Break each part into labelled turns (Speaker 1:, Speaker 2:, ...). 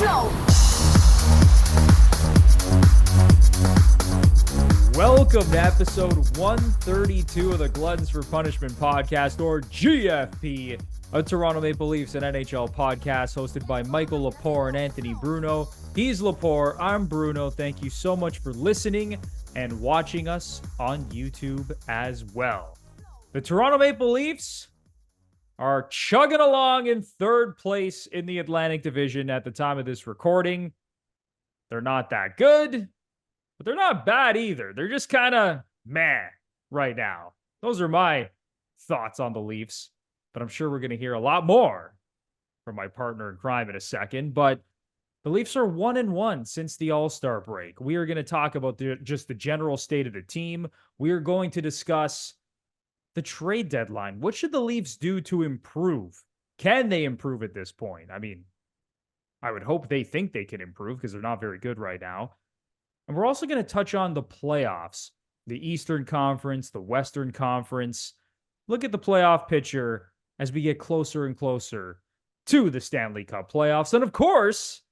Speaker 1: show.
Speaker 2: Welcome to episode 132 of the Gluttons For Punishment Podcast, or GFP, a Toronto Maple Leafs and NHL podcast hosted by Michael Lepore and Anthony Bruno. He's Lepore, I'm Bruno. Thank you so much for listening and watching us on YouTube as well. The Toronto Maple Leafs are chugging along in third place in the Atlantic Division at the time of this recording. They're not that good, but they're not bad either. They're just kind of meh right now. Those are my thoughts on the Leafs, but I'm sure we're going to hear a lot more from my partner in crime in a second. But the Leafs are 1-1 since the All-Star break. We are going to talk about just the general state of the team. We are going to discuss the trade deadline. What should the Leafs do to improve? Can they improve at this point? I mean, I would hope they think they can improve because they're not very good right now. And we're also going to touch on the playoffs, the Eastern Conference, the Western Conference. Look at the playoff picture as we get closer and closer to the Stanley Cup playoffs. And of course,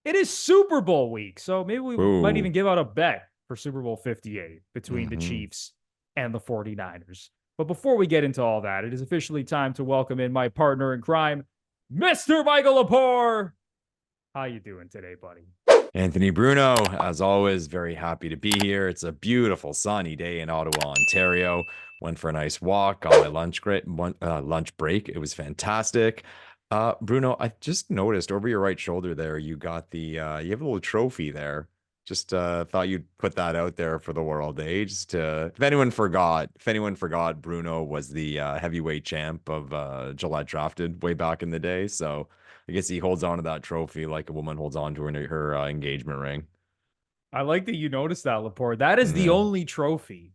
Speaker 2: it is Super Bowl week. So maybe we might even give out a bet for Super Bowl 58 between the Chiefs and the 49ers. But before we get into all that, it is officially time to welcome in my partner in crime, Mr. Michael Lepore. How you doing today, buddy?
Speaker 3: Anthony Bruno, as always, very happy to be here. It's a beautiful sunny day in Ottawa, Ontario. Went for a nice walk on my lunch break. It was fantastic. Bruno, I just noticed over your right shoulder there, you got you have a little trophy there. Just thought you'd put that out there for the world, eh? If anyone forgot, Bruno was the heavyweight champ of Gillette Drafted way back in the day. So I guess he holds on to that trophy like a woman holds on to her engagement ring.
Speaker 2: I like that you noticed that, Lepore. That is the only trophy,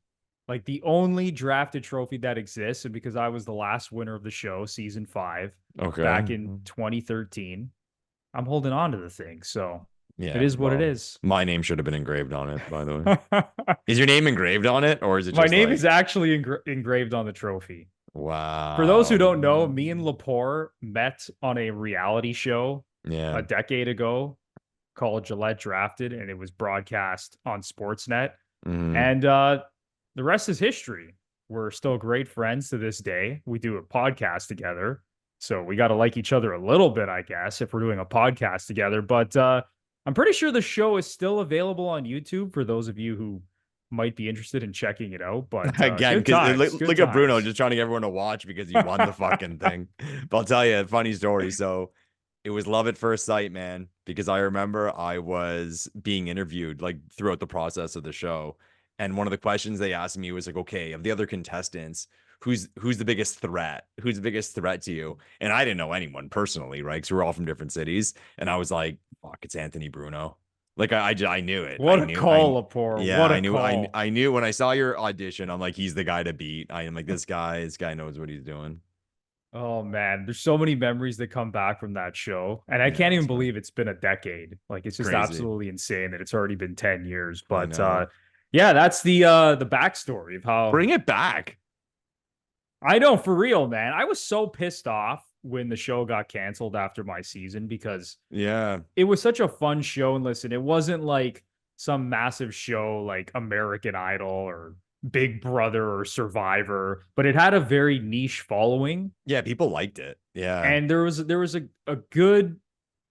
Speaker 2: like the only drafted trophy that exists. And because I was the last winner of the show, season 5, back in 2013, I'm holding on to the thing. So yeah, it is what it is.
Speaker 3: My name should have been engraved on it, by the way. Is your name engraved on it, or is it just
Speaker 2: my name is actually engraved on the trophy?
Speaker 3: Wow.
Speaker 2: For those who don't know, me and Lepore met on a reality show a decade ago called Gillette Drafted, and it was broadcast on Sportsnet. And the rest is history. We're still great friends to this day. We do a podcast together, so we got to like each other a little bit, I guess, if we're doing a podcast together. But I'm pretty sure the show is still available on YouTube for those of you who might be interested in checking it out. But
Speaker 3: again, look at Bruno just trying to get everyone to watch because you won the fucking thing. But I'll tell you a funny story. So it was love at first sight, man, because I remember I was being interviewed like throughout the process of the show. And one of the questions they asked me was like, okay, of the other contestants, who's the biggest threat? Who's the biggest threat to you? And I didn't know anyone personally, right? Because we're all from different cities. And I was like, fuck, it's Anthony Bruno. Like I knew it.
Speaker 2: What a call, Lepore.
Speaker 3: Yeah,
Speaker 2: what a
Speaker 3: I knew.
Speaker 2: Call.
Speaker 3: I knew when I saw your audition. I'm like, he's the guy to beat. I am like, this guy knows what he's doing.
Speaker 2: Oh man, there's so many memories that come back from that show, and I can't even believe it's been a decade. Like it's just absolutely insane that it's already been 10 years. But yeah, that's the backstory of how.
Speaker 3: Bring it back.
Speaker 2: I know, for real, man. I was so pissed off when the show got canceled after my season because it was such a fun show. And listen, it wasn't like some massive show like American Idol or Big Brother or Survivor, but it had a very niche following.
Speaker 3: Yeah, people liked it. Yeah.
Speaker 2: And there was a good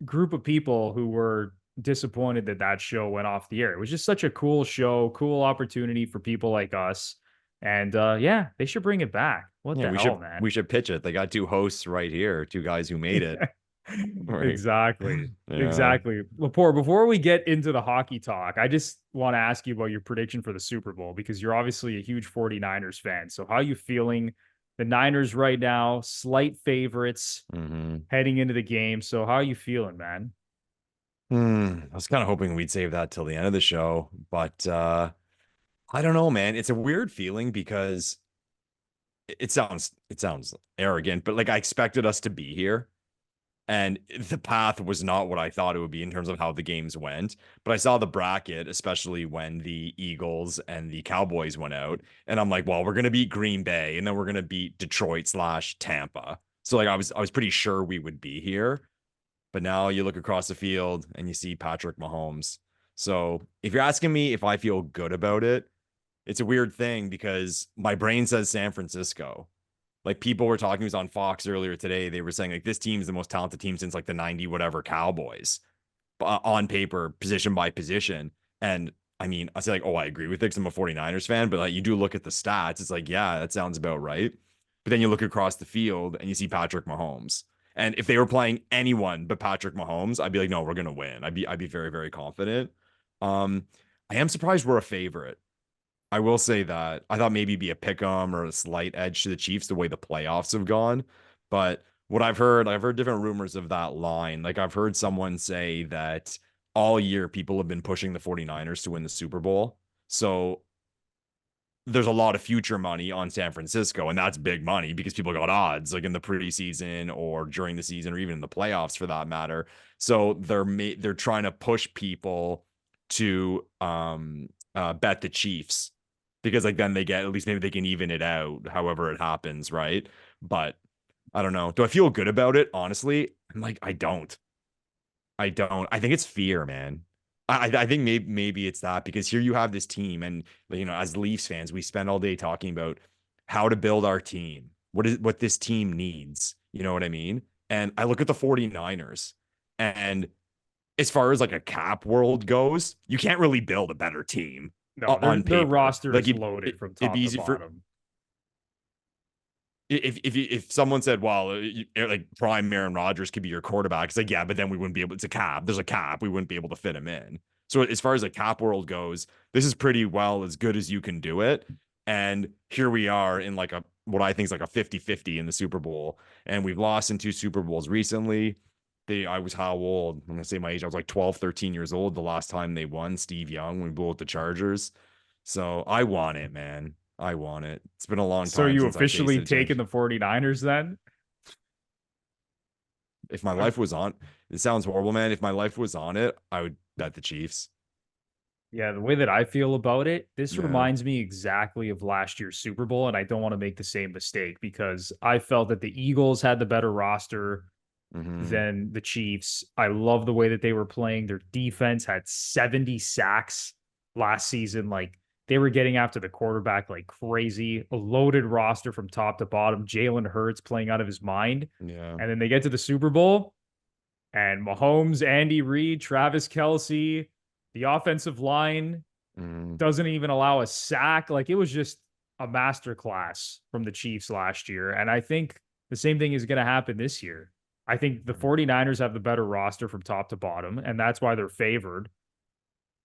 Speaker 2: group of people who were disappointed that show went off the air. It was just such a cool show, cool opportunity for people like us. And yeah, they should bring it back. What the hell, man?
Speaker 3: We should pitch it. They got 2 hosts right here, 2 guys who made it.
Speaker 2: Right. Exactly. Lepore, before we get into the hockey talk, I just want to ask you about your prediction for the Super Bowl, because you're obviously a huge 49ers fan. So how are you feeling? The Niners right now, slight favorites heading into the game. So how are you feeling, man?
Speaker 3: I was kind of hoping we'd save that till the end of the show, but I don't know, man. It's a weird feeling because it sounds arrogant, but like I expected us to be here. And the path was not what I thought it would be in terms of how the games went. But I saw the bracket, especially when the Eagles and the Cowboys went out. And I'm like, well, we're going to beat Green Bay and then we're going to beat Detroit/Tampa. So like I was pretty sure we would be here. But now you look across the field and you see Patrick Mahomes. So if you're asking me if I feel good about it, it's a weird thing because my brain says San Francisco. Like people were talking, it was on Fox earlier today. They were saying like this team is the most talented team since like the 90 whatever Cowboys on paper, position by position. And I mean, I say like, oh, I agree with it because I'm a 49ers fan, but like you do look at the stats, it's like, yeah, that sounds about right. But then you look across the field and you see Patrick Mahomes. And if they were playing anyone but Patrick Mahomes, I'd be like, no, we're gonna win. I'd be very, very confident. Um, I am surprised we're a favorite. I will say that I thought maybe be a pick 'em or a slight edge to the Chiefs the way the playoffs have gone. But what I've heard different rumors of that line. Like I've heard someone say that all year people have been pushing the 49ers to win the Super Bowl. So there's a lot of future money on San Francisco, and that's big money because people got odds like in the preseason or during the season or even in the playoffs for that matter. So they're trying to push people to bet the Chiefs because like then they get at least maybe they can even it out however it happens, right? But I don't know. Do I feel good about it? Honestly, I'm like I don't. I don't. I think it's fear, man. I think maybe it's that because here you have this team, and you know, as Leafs fans, we spend all day talking about how to build our team, what this team needs. You know what I mean? And I look at the 49ers, and as far as like a cap world goes, you can't really build a better team
Speaker 2: No,
Speaker 3: on
Speaker 2: their
Speaker 3: paper.
Speaker 2: roster
Speaker 3: Like
Speaker 2: is loaded from
Speaker 3: it'd
Speaker 2: top
Speaker 3: be
Speaker 2: to
Speaker 3: easy for
Speaker 2: bottom.
Speaker 3: if someone said, well, like prime Aaron Rodgers could be your quarterback, it's like, yeah, but then we wouldn't be able, it's a cap. There's a cap. We wouldn't be able to fit him in. So as far as the cap world goes, this is pretty well as good as you can do it. And here we are in like what I think is like a 50-50 in the Super Bowl. And we've lost in 2 Super Bowls recently. I was how old? I'm going to say my age. I was like 12, 13 years old the last time they won. Steve Young, when we blew out the Chargers. So I want it, man. I want it. It's been a long
Speaker 2: So
Speaker 3: time
Speaker 2: you
Speaker 3: since I've
Speaker 2: officially
Speaker 3: tasted a
Speaker 2: taking
Speaker 3: championship.
Speaker 2: the 49ers then?
Speaker 3: If my life was on, it sounds horrible, man. If my life was on it, I would bet the Chiefs.
Speaker 2: Yeah, the way that I feel about it, this
Speaker 3: Yeah.
Speaker 2: reminds me exactly of last year's Super Bowl, and I don't want to make the same mistake because I felt that the Eagles had the better roster
Speaker 3: Hmm.
Speaker 2: than the Chiefs. I love the way that they were playing. Their defense had 70 sacks last season. Like they were getting after the quarterback like crazy. A loaded roster from top to bottom. Jalen Hurts playing out of his mind.
Speaker 3: Yeah.
Speaker 2: And then they get to the Super Bowl and Mahomes, Andy Reid, Travis Kelsey, the offensive line
Speaker 3: Hmm.
Speaker 2: doesn't even allow a sack. Like it was just a masterclass from the Chiefs last year. And I think the same thing is going to happen this year. I think the 49ers have the better roster from top to bottom, and that's why they're favored.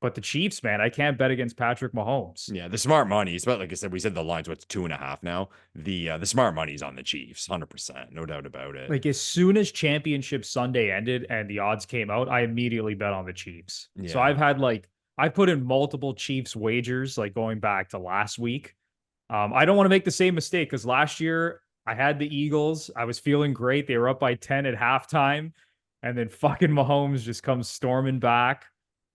Speaker 2: But the Chiefs, man, I can't bet against Patrick Mahomes.
Speaker 3: Yeah. The smart money, but like I said, we said the line's what's 2.5 now. The smart money's on the Chiefs, 100%, no doubt about it.
Speaker 2: Like as soon as Championship Sunday ended and the odds came out, I immediately bet on the Chiefs. So
Speaker 3: Yeah.
Speaker 2: I've had like I put in multiple Chiefs wagers, like going back to last week. I don't want to make the same mistake because last year I had the Eagles. I was feeling great. They were up by 10 at halftime. And then fucking Mahomes just comes storming back.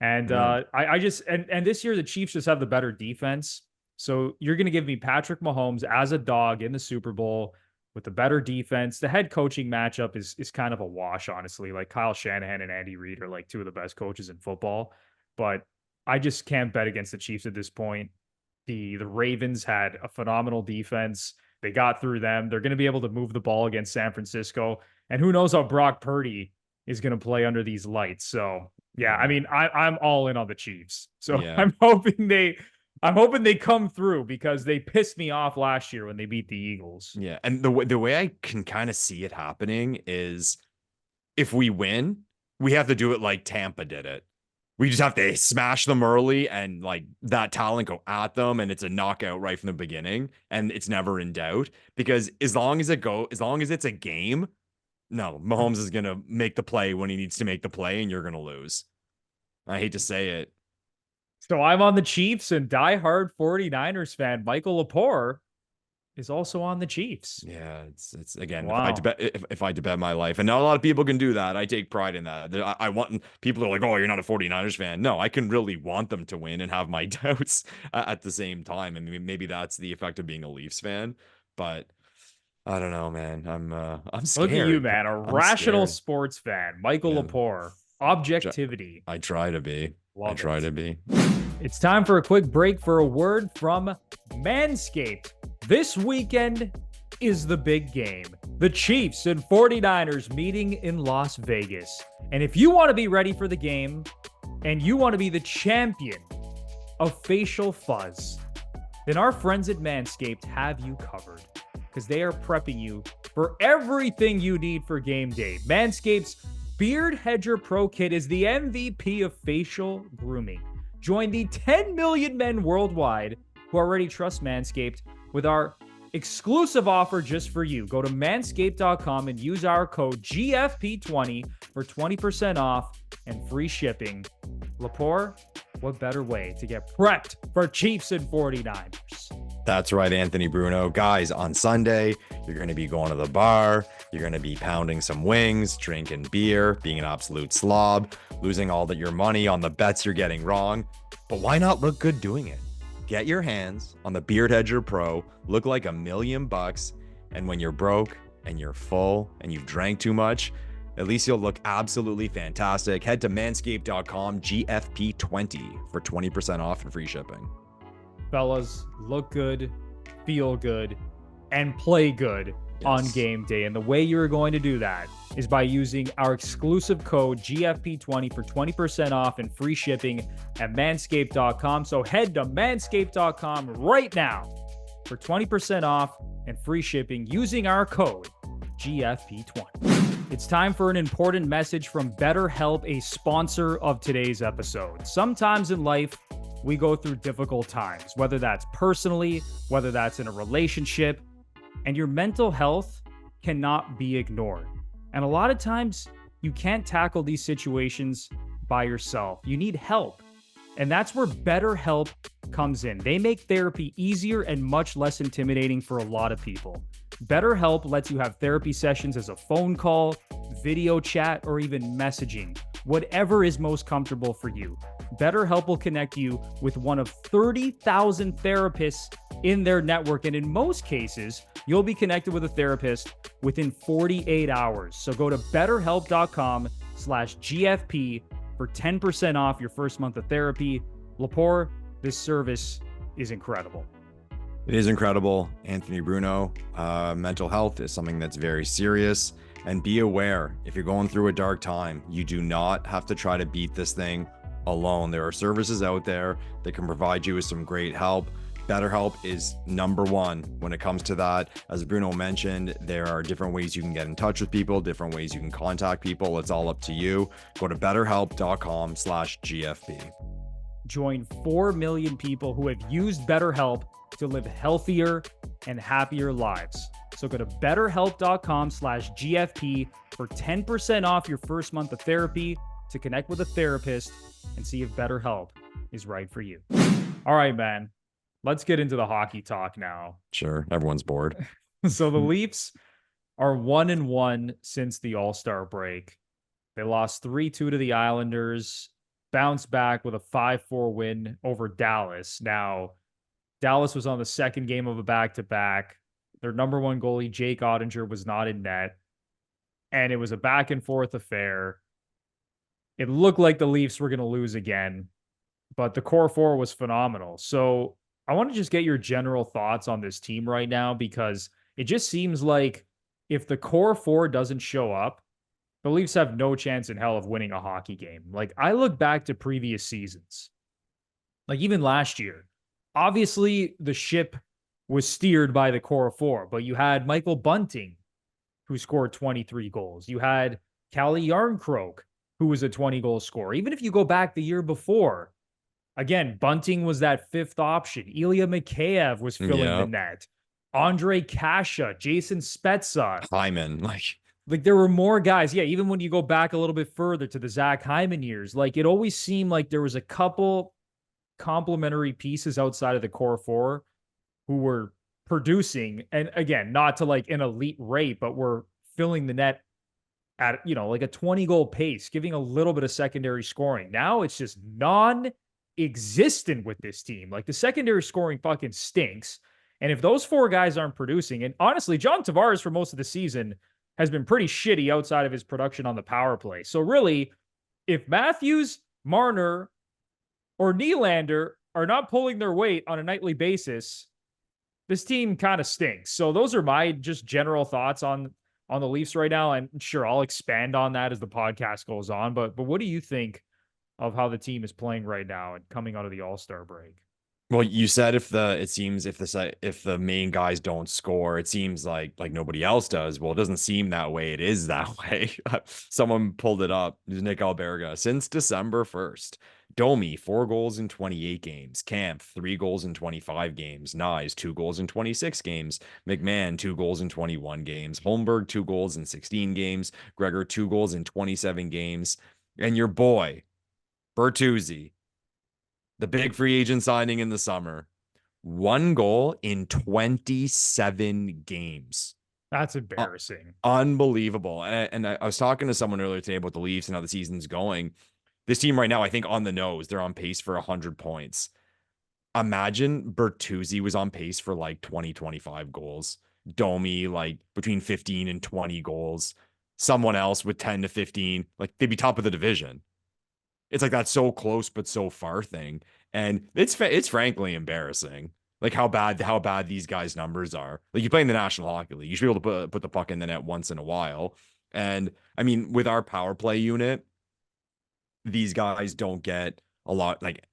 Speaker 2: And
Speaker 3: Yeah.
Speaker 2: I just and this year the Chiefs just have the better defense. So you're gonna give me Patrick Mahomes as a dog in the Super Bowl with the better defense. The head coaching matchup is kind of a wash, honestly. Like Kyle Shanahan and Andy Reid are like two of the best coaches in football. But I just can't bet against the Chiefs at this point. The Ravens had a phenomenal defense. They got through them. They're going to be able to move the ball against San Francisco. And who knows how Brock Purdy is going to play under these lights. So yeah, I
Speaker 3: Yeah.
Speaker 2: mean, I'm all in on the Chiefs. So
Speaker 3: Yeah.
Speaker 2: I'm hoping they come through because they pissed me off last year when they beat the Eagles.
Speaker 3: Yeah. And the way I can kind of see it happening is if we win, we have to do it like Tampa did it. We just have to smash them early and like that talent go at them, and it's a knockout right from the beginning, and it's never in doubt. Because as long as it's a game, no, Mahomes is gonna make the play when he needs to make the play, and you're gonna lose. I hate to say it.
Speaker 2: So I'm on the Chiefs, and diehard 49ers fan Michael Lepore is also on the Chiefs.
Speaker 3: Yeah, it's again,
Speaker 2: Wow.
Speaker 3: if I had to bet my life, and not a lot of people can do that. I take pride in that. I want people are like, oh, you're not a 49ers fan. No, I can really want them to win and have my doubts at the same time. I mean, maybe that's the effect of being a Leafs fan, but I don't know, man. I'm
Speaker 2: Look at you,
Speaker 3: scared.
Speaker 2: man. A
Speaker 3: I'm
Speaker 2: rational
Speaker 3: scared.
Speaker 2: sports fan. Michael
Speaker 3: Yeah.
Speaker 2: Lepore.
Speaker 3: Tr-
Speaker 2: Objectivity.
Speaker 3: I try to be. I
Speaker 2: Love
Speaker 3: try
Speaker 2: it.
Speaker 3: to be.
Speaker 2: It's time for a quick break for a word from Manscaped. This weekend is the big game. The Chiefs and 49ers meeting in Las Vegas. And if you want to be ready for the game and you want to be the champion of facial fuzz, then our friends at Manscaped have you covered because they are prepping you for everything you need for game day. Manscaped's Beard Hedger Pro Kit is the MVP of facial grooming. Join the 10 million men worldwide who already trust Manscaped with our exclusive offer just for you. Go to manscaped.com and use our code GFP20 for 20% off and free shipping. Lepore, what better way to get prepped for Chiefs and 49ers?
Speaker 3: That's right, Anthony Bruno. Guys, on Sunday, you're going to be going to the bar. You're going to be pounding some wings, drinking beer, being an absolute slob, losing all your money on the bets you're getting wrong. But why not look good doing it? Get your hands on the Beard Hedger Pro, look like $1,000,000, and when you're broke and you're full and you've drank too much, at least you'll look absolutely fantastic. Head to manscaped.com, GFP20 for 20% off and free shipping.
Speaker 2: Fellas, look good, feel good, and play good on game day. And the way you're going to do that is by using our exclusive code GFP20 for 20% off and free shipping at manscaped.com. So head to manscaped.com right now for 20% off and free shipping using our code GFP20. It's time for an important message from BetterHelp, a sponsor of today's episode. Sometimes in life, we go through difficult times, whether that's personally, whether that's in a relationship, and your mental health cannot be ignored. And a lot of times you can't tackle these situations by yourself. You need help. And that's where BetterHelp comes in. They make therapy easier and much less intimidating for a lot of people. BetterHelp lets you have therapy sessions as a phone call, video chat, or even messaging, whatever is most comfortable for you. BetterHelp will connect you with one of 30,000 therapists in their network. And in most cases, you'll be connected with a therapist within 48 hours. So go to betterhelp.com/GFP for 10% off your first month of therapy. Lepore, this service is incredible.
Speaker 3: It is incredible, Anthony Bruno. Mental health is something that's very serious. And be aware, if you're going through a dark time, you do not have to try to beat this thing alone. There are services out there that can provide you with some great help. BetterHelp is number one when it comes to that. As Bruno mentioned, there are different ways you can get in touch with people, different ways you can contact people. It's all up to you. Go to betterhelp.com/GFP.
Speaker 2: Join 4 million people who have used BetterHelp to live healthier and happier lives. So go to betterhelp.com/GFP for 10% off your first month of therapy to connect with a therapist and see if BetterHelp is right for you. All right, man. Let's get into the hockey talk now.
Speaker 3: Sure, everyone's bored.
Speaker 2: So the Leafs are 1-1 since the All-Star break. They lost 3-2 to the Islanders, bounced back with a 5-4 win over Dallas. Now, Dallas was on the second game of a back-to-back. Their number one goalie, Jake Ottinger, was not in net. And it was a back-and-forth affair. It looked like the Leafs were going to lose again, but the core four was phenomenal. So I want to just get your general thoughts on this team right now, because it just seems like if the core four doesn't show up, the Leafs have no chance in hell of winning a hockey game. Like, I look back to previous seasons, like even last year. Obviously, the ship was steered by the core four, but you had Michael Bunting, who scored 23 goals. You had Calle Jarnkrok, who was a 20-goal scorer. Even if you go back the year before, again, Bunting was that fifth option. Ilya Mikheyev was filling the net. Andre Kasha, Jason Spezza.
Speaker 3: Hyman,
Speaker 2: like there were more guys. Yeah, even when you go back a little bit further to the Zach Hyman years, like it always seemed like there was a couple complementary pieces outside of the core four who were producing, and again, not to like an elite rate, but were filling the net at, like a 20-goal pace, giving a little bit of secondary scoring. Now it's just non-existent with this team. Like the secondary scoring fucking stinks. And again, not to like an elite rate, but we're filling the net at, like a 20-goal pace, giving a little bit of secondary scoring. Now it's just non-existent with this team. Like the secondary scoring fucking stinks. And if those four guys aren't producing, and honestly, John Tavares for most of the season has been pretty shitty outside of his production on the power play. So really, if Matthews, Marner, or Nylander are not pulling their weight on a nightly basis, this team kind of stinks. So those are my just general thoughts on the Leafs right now. And sure, I'll expand on that as the podcast goes on. But what do you think of how the team is playing right now and coming out of the All-Star break?
Speaker 3: Well, you said if the main guys don't score, it seems like nobody else does. Well, it doesn't seem that way. It is that way. Someone pulled it up. It was Nick Alberga. Since December 1st, Domi 4 goals in 28 games, Camp 3 goals in 25 games, Nyes 2 goals in 26 games, McMahon 2 goals in 21 games, Holmberg 2 goals in 16 games, Gregor 2 goals in 27 games, and your boy Bertuzzi, the big free agent signing in the summer, 1 goal in 27 games.
Speaker 2: That's embarrassing.
Speaker 3: Unbelievable. And I was talking to someone earlier today about the Leafs and how the season's going. This team right now, I think on the nose, they're on pace for 100 points. Imagine Bertuzzi was on pace for like 20, 25 goals. Domi, like between 15 and 20 goals. Someone else with 10 to 15. Like they'd be top of the division. It's like that so close but so far thing, and it's frankly embarrassing. Like how bad these guys' numbers are. Like you play in the National Hockey League, you should be able to put the puck in the net once in a while. And I mean, with our power play unit, these guys don't get a lot, like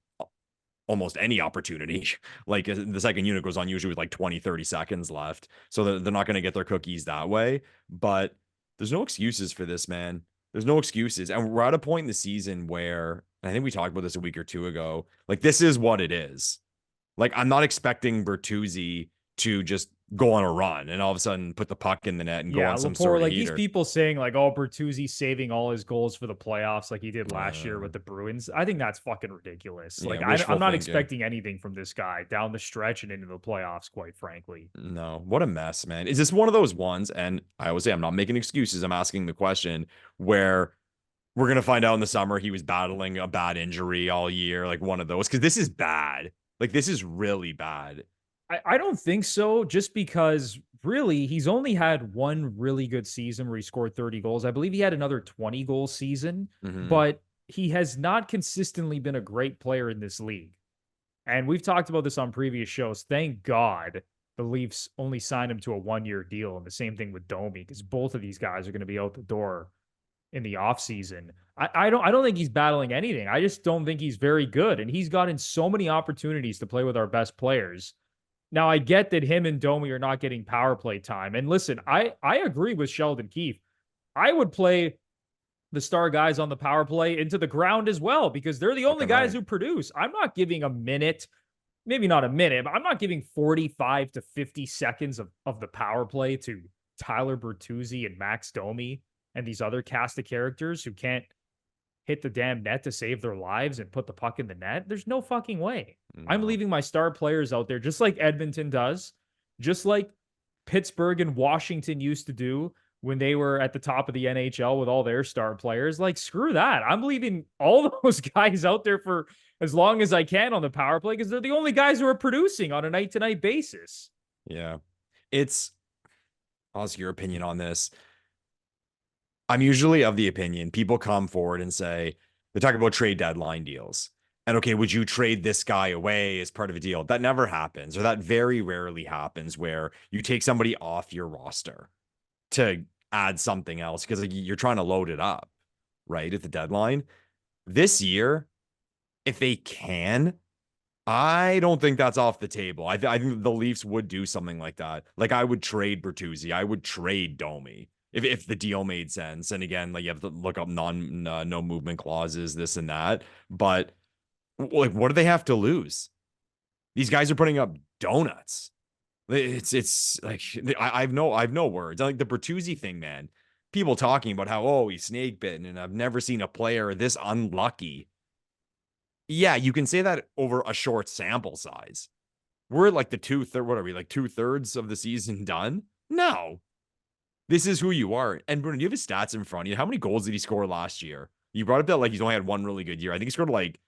Speaker 3: almost any opportunity. Like the second unit goes on usually with like 20, 30 seconds left, so they're not going to get their cookies that way. But there's no excuses for this, man. There's no excuses. And we're at a point in the season where, and I think we talked about this a week or two ago, like this is what it is. Like I'm not expecting Bertuzzi to just go on a run and all of a sudden put the puck in the net and go on some
Speaker 2: Lepore,
Speaker 3: sort of
Speaker 2: like
Speaker 3: heater.
Speaker 2: these people saying like, oh, Bertuzzi saving all his goals for the playoffs like he did last year with the Bruins. I think that's fucking ridiculous.
Speaker 3: Yeah,
Speaker 2: like I'm not expecting anything from this guy down the stretch and into the playoffs, quite frankly.
Speaker 3: No, what a mess, man. Is this one of those ones? And I always say I'm not making excuses. I'm asking the question where we're going to find out in the summer he was battling a bad injury all year, like one of those, because this is bad. Like this is really bad.
Speaker 2: I don't think so, just because really he's only had one really good season where he scored 30 goals. I believe he had another 20 goal season, but he has not consistently been a great player in this league. And we've talked about this on previous shows. Thank God the Leafs only signed him to a 1-year deal. And the same thing with Domi, because both of these guys are going to be out the door in the offseason. I don't think he's battling anything. I just don't think he's very good. And he's gotten so many opportunities to play with our best players. Now, I get that him and Domi are not getting power play time. And listen, I agree with Sheldon Keefe. I would play the star guys on the power play into the ground as well, because they're the only guys who produce. I'm not giving a minute, maybe not a minute, but I'm not giving 45 to 50 seconds of the power play to Tyler Bertuzzi and Max Domi and these other cast of characters who can't hit the damn net to save their lives and put the puck in the net. There's no fucking way. No. I'm leaving my star players out there, just like Edmonton does, just like Pittsburgh and Washington used to do when they were at the top of the NHL with all their star players. Like, screw that. I'm leaving all those guys out there for as long as I can on the power play, because they're the only guys who are producing on a night-to-night basis.
Speaker 3: Yeah. I'll ask your opinion on this. I'm usually of the opinion people come forward and say, they talk about trade deadline deals. And okay, would you trade this guy away as part of a deal? That never happens, or that very rarely happens, where you take somebody off your roster to add something else because you're trying to load it up, right, at the deadline. This year, if they can, I don't think that's off the table. I think the Leafs would do something like that. Like I would trade Bertuzzi. I would trade Domi. If the deal made sense. And again, like you have to look up no movement clauses, this and that. But like, what do they have to lose? These guys are putting up donuts. It's like I've no words. Like the Bertuzzi thing, man. People talking about how he's snake bitten, and I've never seen a player this unlucky. Yeah, you can say that over a short sample size. We're like the 2/3. What are we, like 2/3 of the season done? No. This is who you are. And Bruno, do you have his stats in front of you? How many goals did he score last year? You brought up that like he's only had one really good year. I think he scored like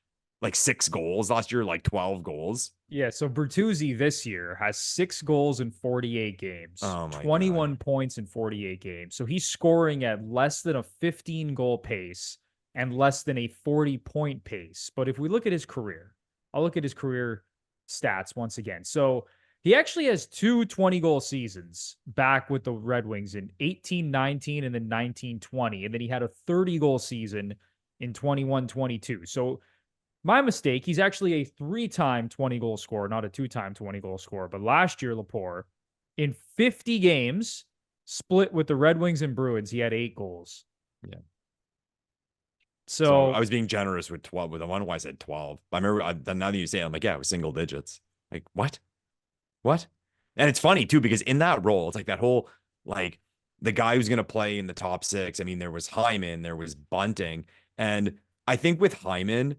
Speaker 3: like 6 goals last year, like 12 goals.
Speaker 2: Yeah, so Bertuzzi this year has 6 goals in 48 games,
Speaker 3: Oh my God.
Speaker 2: 21 points in 48 games. So he's scoring at less than a 15 goal pace and less than a 40-point pace. But if we look at his career, I'll look at his career stats once again. So he actually has 2 20-goal seasons back with the Red Wings in 18-19 and then 19-20. And then he had a 30-goal season in 21-22. So my mistake. He's actually a 3-time 20-goal scorer, not a 2-time 20-goal scorer. But last year, Lepore, in 50 games, split with the Red Wings and Bruins, he had 8 goals.
Speaker 3: Yeah.
Speaker 2: So
Speaker 3: I was being generous with 12. With I wonder why I said 12. I remember now that you say it, I'm like, yeah, it was single digits. Like, what? What? And it's funny too, because in that role, it's like that whole, like, the guy who's going to play in the top 6. I mean, there was Hyman, there was Bunting. And I think with Hyman,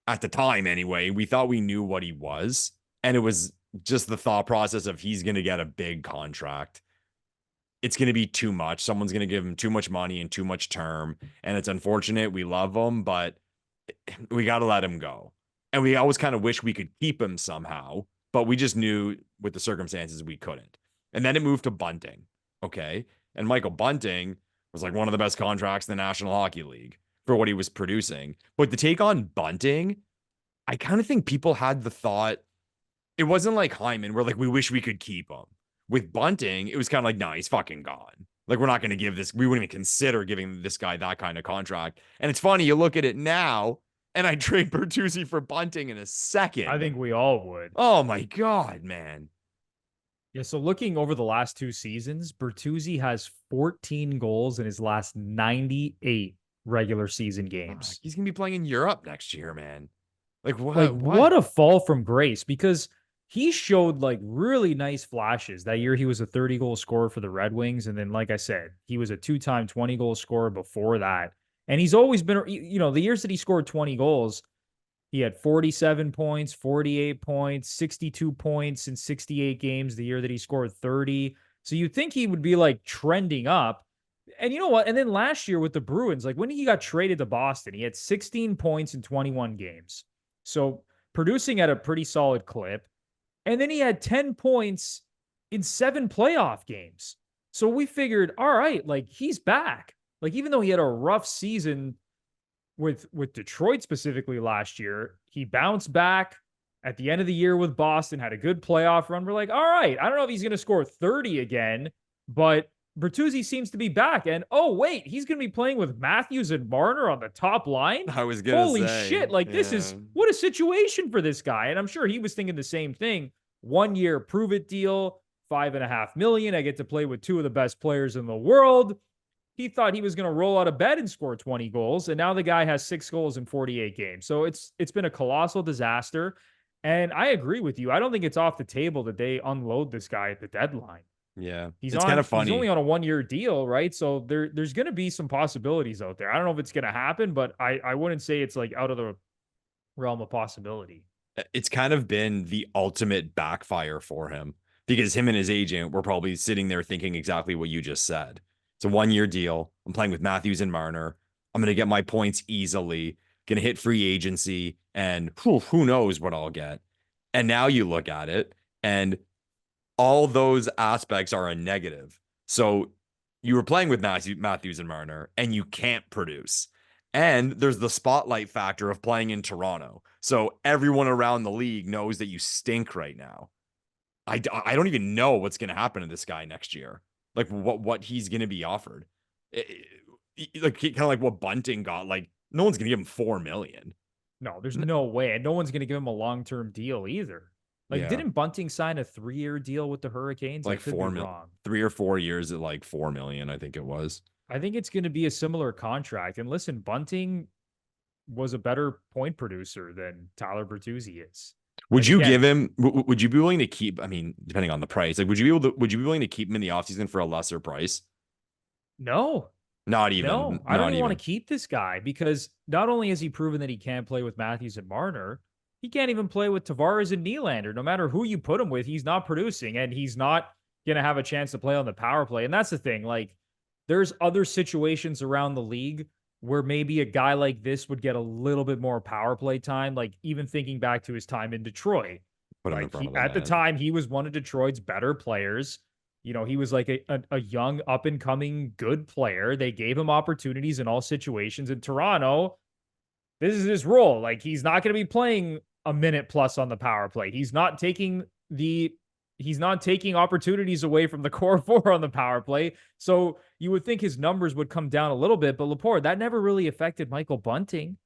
Speaker 3: at the time anyway, we thought we knew what he was. And it was just the thought process of he's going to get a big contract. It's going to be too much. Someone's going to give him too much money and too much term. And it's unfortunate. We love him, but we got to let him go. And we always kind of wish we could keep him somehow, but we just knew with the circumstances we couldn't. And then it moved to Bunting. Okay. And Michael Bunting was like one of the best contracts in the National Hockey League for what he was producing. But to take on Bunting, I kind of think people had the thought, it wasn't like Hyman where like we wish we could keep him. With Bunting, it was kind of like, nah, he's fucking gone. Like, we're not going to give this, we wouldn't even consider giving this guy that kind of contract. And it's funny, you look at it now, and I trade Bertuzzi for Bunting in a second.
Speaker 2: I think we all would.
Speaker 3: Oh my God, man.
Speaker 2: Yeah, so looking over the last 2 seasons, Bertuzzi has 14 goals in his last 98 regular season games.
Speaker 3: He's going to be playing in Europe next year, man. Like, what?
Speaker 2: What a fall from grace, because he showed like really nice flashes. That year he was a 30-goal scorer for the Red Wings. And then, like I said, he was a 2-time 20-goal scorer before that. And he's always been, the years that he scored 20 goals, he had 47 points, 48 points, 62 points in 68 games the year that he scored 30. So you'd think he would be like trending up. And you know what? And then last year with the Bruins, like when he got traded to Boston, he had 16 points in 21 games. So producing at a pretty solid clip. And then he had 10 points in 7 playoff games. So we figured, all right, like he's back. Like even though he had a rough season with Detroit specifically last year, he bounced back at the end of the year with Boston, had a good playoff run. We're like, all right, I don't know if he's going to score 30 again, but Bertuzzi seems to be back. And oh, wait, he's going to be playing with Matthews and Marner on the top line.
Speaker 3: I was going to say.
Speaker 2: Holy shit. Like this is, what a situation for this guy. And I'm sure he was thinking the same thing. 1 year prove it deal, $5.5 million. I get to play with 2 of the best players in the world. He thought he was going to roll out of bed and score 20 goals. And now the guy has 6 goals in 48 games. So it's been a colossal disaster. And I agree with you. I don't think it's off the table that they unload this guy at the deadline.
Speaker 3: Yeah.
Speaker 2: It's
Speaker 3: kind of funny.
Speaker 2: He's only on a 1-year deal, right? So there's going to be some possibilities out there. I don't know if it's going to happen, but I wouldn't say it's like out of the realm of possibility.
Speaker 3: It's kind of been the ultimate backfire for him because him and his agent were probably sitting there thinking exactly what you just said. It's a 1-year deal. I'm playing with Matthews and Marner. I'm going to get my points easily, going to hit free agency, and who knows what I'll get. And now you look at it, and all those aspects are a negative. So you were playing with Matthews and Marner, and you can't produce. And there's the spotlight factor of playing in Toronto. So everyone around the league knows that you stink right now. I don't even know what's going to happen to this guy next year. Like what he's going to be offered. Like kind of like what Bunting got. Like no one's going to give him $4 million.
Speaker 2: No, there's no way. And no one's going to give him a long-term deal either. Like, didn't Bunting sign a 3-year deal with the Hurricanes?
Speaker 3: Like 4 million, 3 or 4 years at like $4 million, I think it was.
Speaker 2: I think it's going to be a similar contract. And listen, Bunting was a better point producer than Tyler Bertuzzi is.
Speaker 3: Would you give him? Would you be willing to keep? I mean, depending on the price, like, would you be willing to keep him in the offseason for a lesser price?
Speaker 2: No,
Speaker 3: not even.
Speaker 2: No, I don't even want to keep this guy because not only has he proven that he can't play with Matthews and Marner, he can't even play with Tavares and Nylander. No matter who you put him with, he's not producing, and he's not going to have a chance to play on the power play. And that's the thing. Like, there's other situations around the league where maybe a guy like this would get a little bit more power play time. Like even thinking back to his time in Detroit,
Speaker 3: Put him in
Speaker 2: like
Speaker 3: front of the
Speaker 2: at the
Speaker 3: net.
Speaker 2: time he was one of Detroit's better players. You know, he was like a young up and coming good player. They gave him opportunities in all situations. In Toronto, this is his role. Like he's not going to be playing a minute plus on the power play. He's not taking opportunities away from the core four on the power play. So you would think his numbers would come down a little bit, but Lepore, that never really affected Michael Bunting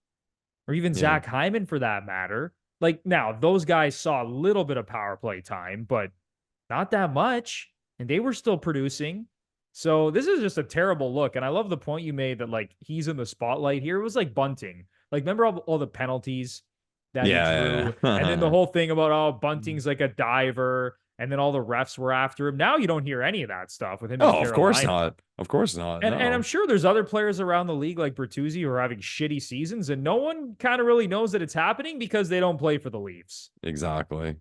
Speaker 2: or even
Speaker 3: Yeah.
Speaker 2: Zach Hyman for that matter. Like now, those guys saw a little bit of power play time, but not that much. And they were still producing. So this is just a terrible look. And I love the point you made that like he's in the spotlight here. It was like Bunting. Like, remember all the penalties that he drew? And then the whole thing about, oh, Bunting's like a diver. And then all the refs were after him. Now you don't hear any of that stuff with him.
Speaker 3: Oh, of course not. Of course not.
Speaker 2: And I'm sure there's other players around the league like Bertuzzi who are having shitty seasons, and no one kind of really knows that it's happening because they don't play for the Leafs.
Speaker 3: Exactly.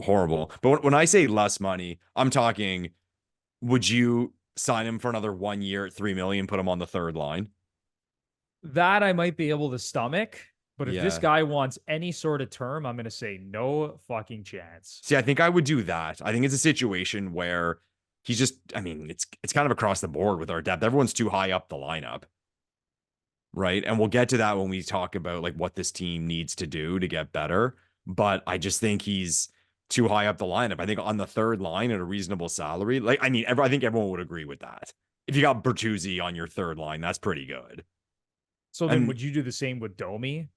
Speaker 3: Horrible. But when I say less money, I'm talking, would you sign him for another 1 year at $3 million, put him on the third line?
Speaker 2: That I might be able to stomach. But if this
Speaker 3: Yeah.
Speaker 2: guy wants any sort of term, I'm going to say no fucking chance.
Speaker 3: See, I think I would do that. I think it's a situation where he's just, I mean, it's kind of across the board with our depth. Everyone's too high up the lineup. Right. And we'll get to that when we talk about like what this team needs to do to get better. But I just think he's too high up the lineup. I think on the third line at a reasonable salary, like, I mean, I think everyone would agree with that. If you got Bertuzzi on your third line, that's pretty good.
Speaker 2: So then would you do the same with Domi?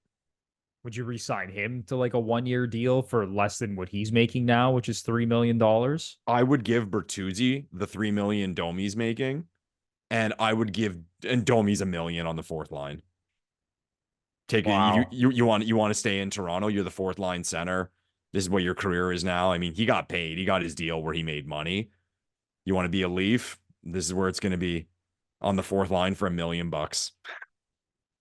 Speaker 2: Would you re-sign him to like a 1-year deal for less than what he's making now, which is $3 million?
Speaker 3: I would give Bertuzzi the $3 million Domi's making, and I would give Domi's $1 million on the fourth line.
Speaker 2: Wow.
Speaker 3: You want to stay in Toronto. You're the fourth line center. This is what your career is now. I mean, he got paid. He got his deal where he made money. You want to be a Leaf? This is where it's going to be, on the fourth line for $1 million.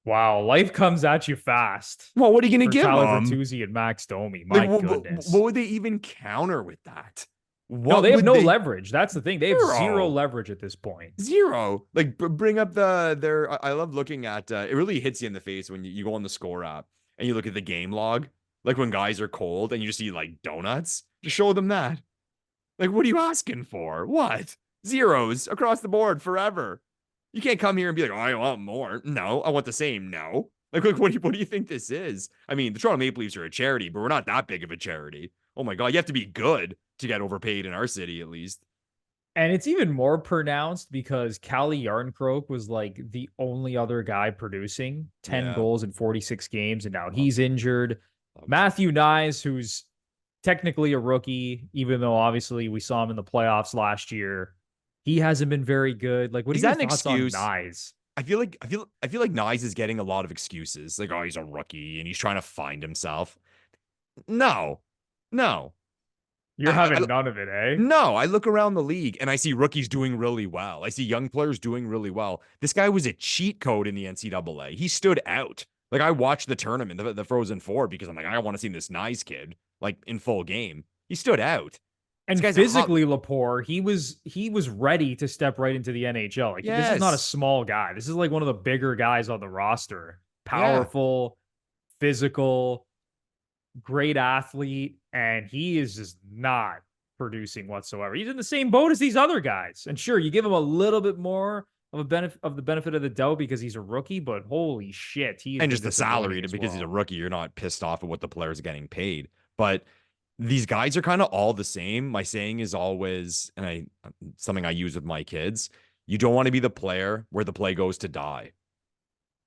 Speaker 2: Wow, life comes at you fast.
Speaker 3: Well, what are you going to give
Speaker 2: Tyler
Speaker 3: them?
Speaker 2: Bertuzzi and Max Domi? My goodness.
Speaker 3: What would they even counter with that?
Speaker 2: No, they have no leverage. That's the thing. They have zero leverage at this point.
Speaker 3: Zero. Like, bring up their. I love looking at. It really hits you in the face when you go on the score app and you look at the game log. Like when guys are cold and you just eat like donuts. Just show them that. Like, what are you asking for? What? Zeros across the board forever. You can't come here and be like, oh, I want more. No, I want the same. No. Like what do you think this is? I mean, the Toronto Maple Leafs are a charity, but we're not that big of a charity. Oh my God, you have to be good to get overpaid in our city, at least.
Speaker 2: And it's even more pronounced because Calle Yarncroke was like the only other guy producing 10 goals in 46 games, and now he's injured. Matthew Nyes, who's technically a rookie, even though obviously we saw him in the playoffs last year, he hasn't been very good. Like, what
Speaker 3: is
Speaker 2: are
Speaker 3: that
Speaker 2: your
Speaker 3: an
Speaker 2: thoughts
Speaker 3: excuse?
Speaker 2: On Nyes?
Speaker 3: I feel like Nyes is getting a lot of excuses. Like, oh, he's a rookie and he's trying to find himself. No.
Speaker 2: You're having none of it, eh?
Speaker 3: No, I look around the league and I see rookies doing really well. I see young players doing really well. This guy was a cheat code in the NCAA. He stood out. Like, I watched the tournament, the Frozen Four, because I'm like, I want to see this nice kid like in full game. He stood out.
Speaker 2: And physically, Lepore, he was ready to step right into the NHL. Like, this is not a small guy. This is like one of the bigger guys on the roster. Powerful, physical, great athlete, and he is just not producing whatsoever. He's in the same boat as these other guys. And sure, you give him a little bit more of the benefit of the doubt because he's a rookie, but holy shit,
Speaker 3: and just the salary because he's a rookie, you're not pissed off at what the players are getting paid. But these guys are kind of all the same. My saying is always, and something I use with my kids, you don't want to be the player where the play goes to die.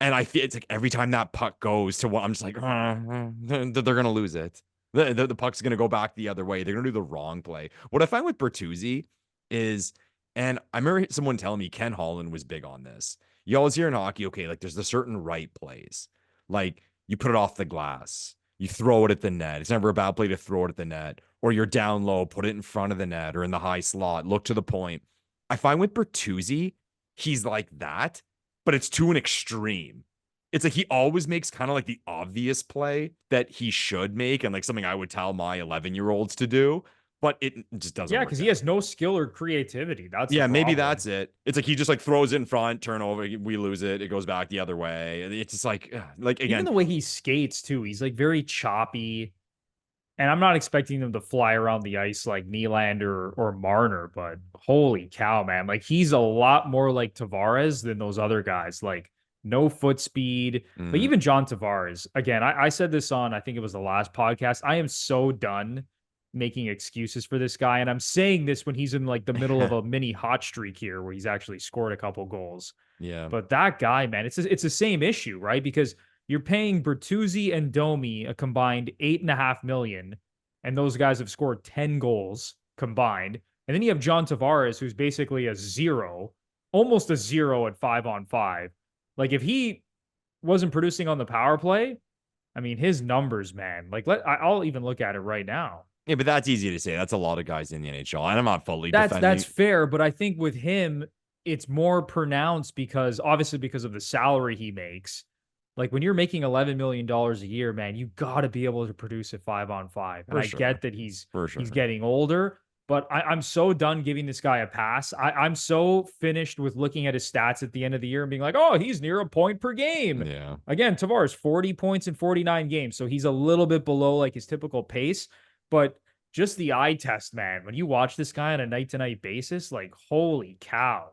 Speaker 3: And I feel it's like every time that puck goes to what I'm just like, they're going to lose it. The puck's going to go back the other way. They're going to do the wrong play. What I find with Bertuzzi is, and I remember someone telling me Ken Holland was big on this. You always hear in hockey, okay, like there's the certain right plays. Like you put it off the glass. You throw it at the net. It's never a bad play to throw it at the net. Or you're down low, put it in front of the net or in the high slot, look to the point. I find with Bertuzzi, he's like that, but it's to an extreme. It's like he always makes kind of like the obvious play that he should make and like something I would tell my 11-year-olds to do. but it just doesn't
Speaker 2: Yeah,
Speaker 3: work
Speaker 2: because
Speaker 3: out.
Speaker 2: he has no skill or creativity. That's the
Speaker 3: Maybe
Speaker 2: problem.
Speaker 3: that's it. It's like he just like throws it in front, turnover, we lose it, it goes back the other way. It's just like
Speaker 2: Even
Speaker 3: again,
Speaker 2: the way he skates too, he's like very choppy. And I'm not expecting them to fly around the ice like Nylander or Marner, but holy cow, man. Like he's a lot more like Tavares than those other guys. Like no foot speed. Like
Speaker 3: mhm.
Speaker 2: even John Tavares, again, I said this on, I think it was the last podcast. I am so done making excuses for this guy. And I'm saying this when he's in like the middle of a mini hot streak here where he's actually scored a couple goals.
Speaker 3: Yeah.
Speaker 2: But that guy, man, it's the same issue, right? Because you're paying Bertuzzi and Domi a combined 8.5 million, and those guys have scored 10 goals combined. And then you have John Tavares, who's basically a zero, almost a zero at 5-on-5. Like if he wasn't producing on the power play, I mean, his numbers, man. Like I'll even look at it right now.
Speaker 3: Yeah, but that's easy to say. That's a lot of guys in the NHL. And I'm not fully
Speaker 2: That's
Speaker 3: defending.
Speaker 2: fair, but I think with him, it's more pronounced because obviously because of the salary he makes. Like when you're making $11 million a year, man, you got to be able to produce at 5-on-5. And
Speaker 3: For
Speaker 2: I get
Speaker 3: sure.
Speaker 2: that he's
Speaker 3: For sure.
Speaker 2: getting older, but I'm so done giving this guy a pass. I'm so finished with looking at his stats at the end of the year and being like, oh, he's near a point per game.
Speaker 3: Yeah.
Speaker 2: Again, Tavares, 40 points in 49 games. So he's a little bit below like his typical pace, but just the eye test, man. When you watch this guy on a night to night basis, like, holy cow.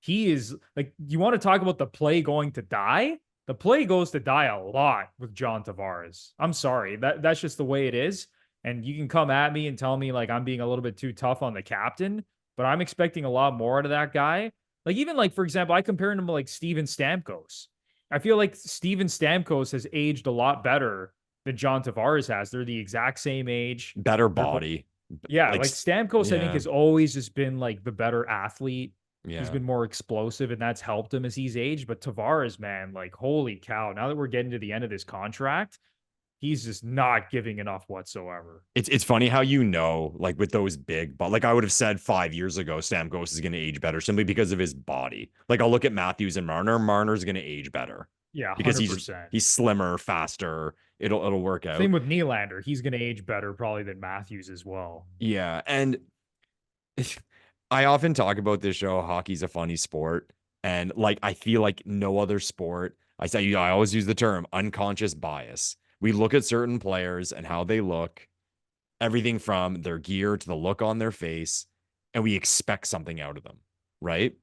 Speaker 2: He is like, you want to talk about the play going to die? The play goes to die a lot with John Tavares. I'm sorry. That's just the way it is. And you can come at me and tell me like I'm being a little bit too tough on the captain, but I'm expecting a lot more out of that guy. Like, even like, for example, I compare him to like Steven Stamkos. I feel like Steven Stamkos has aged a lot better than John Tavares has. They're the exact same age.
Speaker 3: Better
Speaker 2: They're
Speaker 3: body.
Speaker 2: yeah,
Speaker 3: Like
Speaker 2: like Stamkos, I think,
Speaker 3: yeah.
Speaker 2: has always just been like the better athlete. He's
Speaker 3: Yeah.
Speaker 2: been more explosive, and that's helped him as he's aged. But Tavares, man, like, holy cow. Now that we're getting to the end of this contract, he's just not giving enough whatsoever.
Speaker 3: It's funny how like with those big, but like I would have said 5 years ago, Stamkos is going to age better simply because of his body. Like I'll look at Matthews and Marner. Marner's going to age better
Speaker 2: Yeah,
Speaker 3: because
Speaker 2: 100%.
Speaker 3: he's slimmer, faster. It'll work out.
Speaker 2: Same with Nylander. He's going to age better probably than Matthews as well.
Speaker 3: Yeah, and I often talk about this show. Hockey's a funny sport, and like I feel like no other sport. I always use the term unconscious bias. We look at certain players and how they look, everything from their gear to the look on their face, and we expect something out of them, right?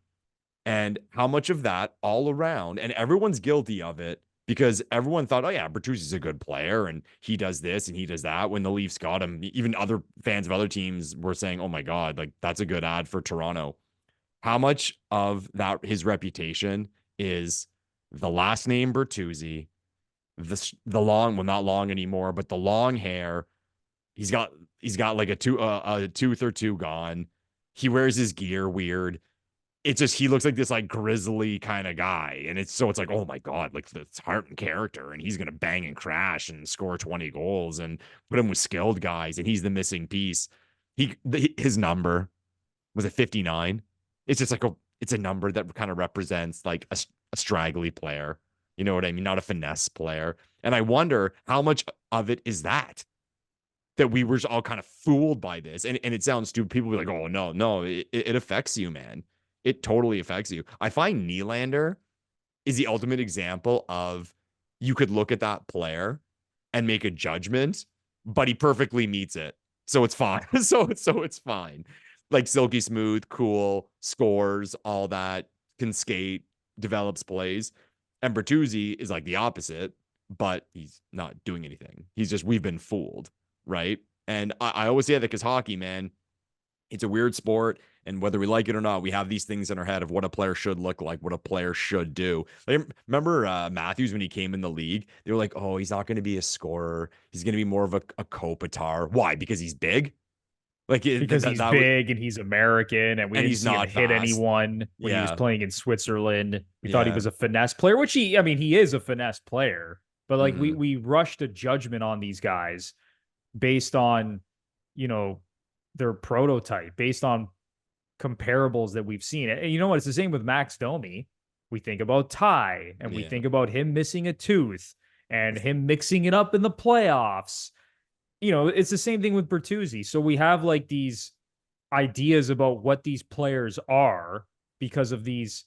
Speaker 3: And how much of that all around, and everyone's guilty of it because everyone thought, oh yeah, Bertuzzi's a good player and he does this and he does that. When the Leafs got him, even other fans of other teams were saying, oh my God, like that's a good ad for Toronto. How much of that his reputation is the last name Bertuzzi, the long, well, not long anymore, but the long hair. He's got like a tooth or two gone. He wears his gear weird. It's just he looks like this like grizzly kind of guy, and it's like, oh my God, like it's heart and character, and he's gonna bang and crash and score 20 goals and put him with skilled guys, and he's the missing piece. His number was it 59. It's just like it's a number that kind of represents like a straggly player. You know what I mean? Not a finesse player. And I wonder how much of it is that we were all kind of fooled by this. And it sounds stupid. People be like, oh, no, it affects you, man. It totally affects you. I find Nylander is the ultimate example of you could look at that player and make a judgment, but he perfectly meets it. So it's fine. so it's fine. Like silky smooth, cool, scores, all that, can skate, develops plays. And Bertuzzi is like the opposite, but he's not doing anything. He's just, we've been fooled, right? And I always say that because hockey, man, it's a weird sport. And whether we like it or not, we have these things in our head of what a player should look like, what a player should do. Like, remember Matthews when he came in the league? They were like, oh, he's not going to be a scorer. He's going to be more of a Kopitar. Why? Because he's big? Like
Speaker 2: because he's big and he's American, and we didn't see him hit anyone when he was playing in Switzerland. We thought he was a finesse player, which he is a finesse player. But like we rushed a judgment on these guys based on, their prototype, based on comparables that we've seen. And you know what? It's the same with Max Domi. We think about Ty, and we think about him missing a tooth and him mixing it up in the playoffs. it's the same thing with Bertuzzi. So we have like these ideas about what these players are because of these,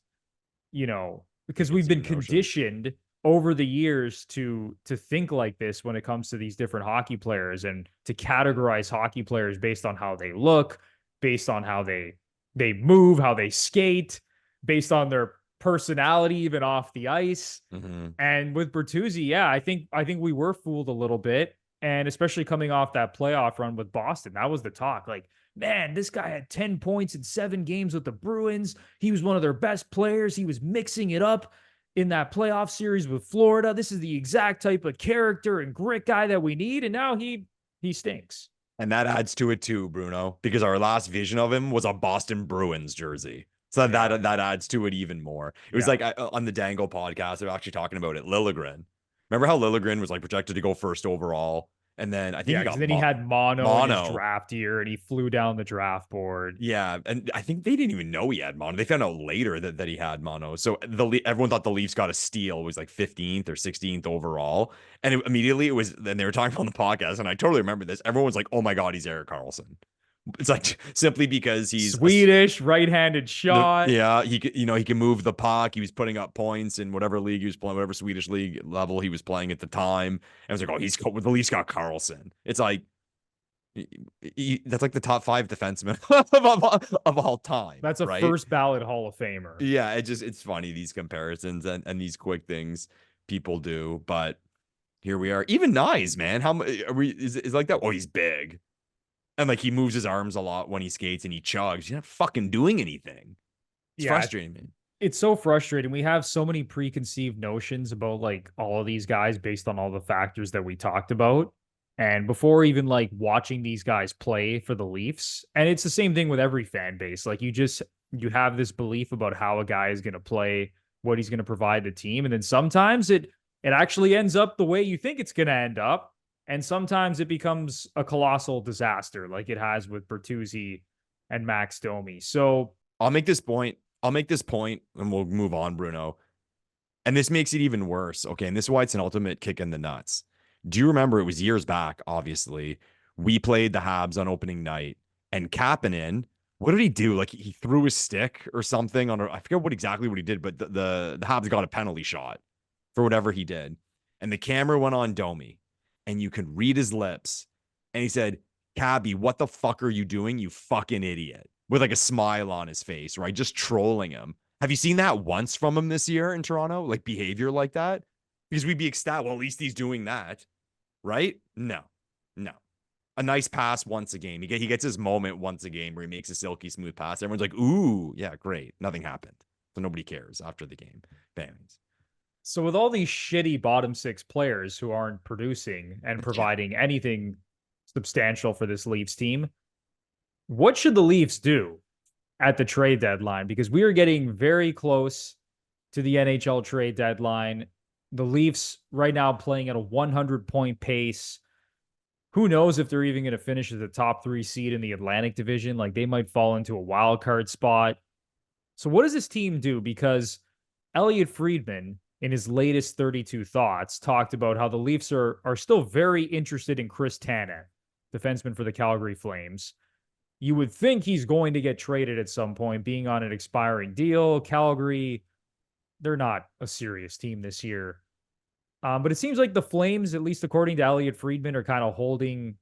Speaker 2: because we've been conditioned over the years to think like this when it comes to these different hockey players, and to categorize hockey players based on how they look, based on how they move, how they skate, based on their personality, even off the ice.
Speaker 3: Mm-hmm.
Speaker 2: And with Bertuzzi, yeah, I think we were fooled a little bit, and especially coming off that playoff run with Boston, that was the talk. Like, man, this guy had 10 points in 7 games with the Bruins. He was one of their best players. He was mixing it up in that playoff series with Florida. This is the exact type of character and grit guy that we need. And now he stinks.
Speaker 3: And that adds to it too, Bruno, because our last vision of him was a Boston Bruins jersey. So that adds to it even more. It was like on the Dangle podcast, they're actually talking about it. Liljegren. Remember how Liljegren was like projected to go first overall? And then I think
Speaker 2: he had mono in his draft year, and he flew down the draft board.
Speaker 3: Yeah, and I think they didn't even know he had mono. They found out later that he had mono. So everyone thought the Leafs got a steal. It was like 15th or 16th overall. And immediately it was, then they were talking on the podcast, and I totally remember this. Everyone was like, oh my God, he's Erik Karlsson. It's like simply because he's
Speaker 2: Swedish, right-handed shot.
Speaker 3: He can move the puck. He was putting up points in whatever league he was playing, whatever Swedish league level he was playing at the time. And I was like, oh, the Leafs got Karlsson. It's like that's like the top 5 defenseman of all time.
Speaker 2: That's a first ballot Hall of Famer.
Speaker 3: Yeah, it's funny, these comparisons and these quick things people do, but here we are. Even Nyes, man. How is like that? Oh, he's big. And like he moves his arms a lot when he skates and he chugs. He's not fucking doing anything. It's frustrating, man.
Speaker 2: It's so frustrating. We have so many preconceived notions about like all of these guys based on all the factors that we talked about. And before even like watching these guys play for the Leafs, and it's the same thing with every fan base. Like you have this belief about how a guy is going to play, what he's going to provide the team. And then sometimes it actually ends up the way you think it's going to end up. And sometimes it becomes a colossal disaster, like it has with Bertuzzi and Max Domi. So
Speaker 3: I'll make this point, and we'll move on, Bruno. And this makes it even worse. Okay. And this is why it's an ultimate kick in the nuts. Do you remember, it was years back, obviously, we played the Habs on opening night, and Kapanen, what did he do? Like he threw his stick or something I forget exactly what he did, but the Habs got a penalty shot for whatever he did. And the camera went on Domi, and you could read his lips. And he said, Cabby, what the fuck are you doing, you fucking idiot? With like a smile on his face, right? Just trolling him. Have you seen that once from him this year in Toronto? Like behavior like that? Because we'd be ecstatic. Well, at least he's doing that, right? No. A nice pass once a game. He gets his moment once a game where he makes a silky smooth pass. Everyone's like, ooh, yeah, great. Nothing happened. So nobody cares after the game. But anyways.
Speaker 2: So with all these shitty bottom 6 players who aren't producing and providing anything substantial for this Leafs team, what should the Leafs do at the trade deadline? Because we are getting very close to the NHL trade deadline. The Leafs right now playing at a 100-point pace. Who knows if they're even going to finish as the top 3 seed in the Atlantic Division? Like they might fall into a wild card spot. So what does this team do? Because Elliot Friedman, in his latest 32 Thoughts, talked about how the Leafs are still very interested in Chris Tanev, defenseman for the Calgary Flames. You would think he's going to get traded at some point, being on an expiring deal. Calgary, they're not a serious team this year. But it seems like the Flames, at least according to Elliot Friedman, are kind of holding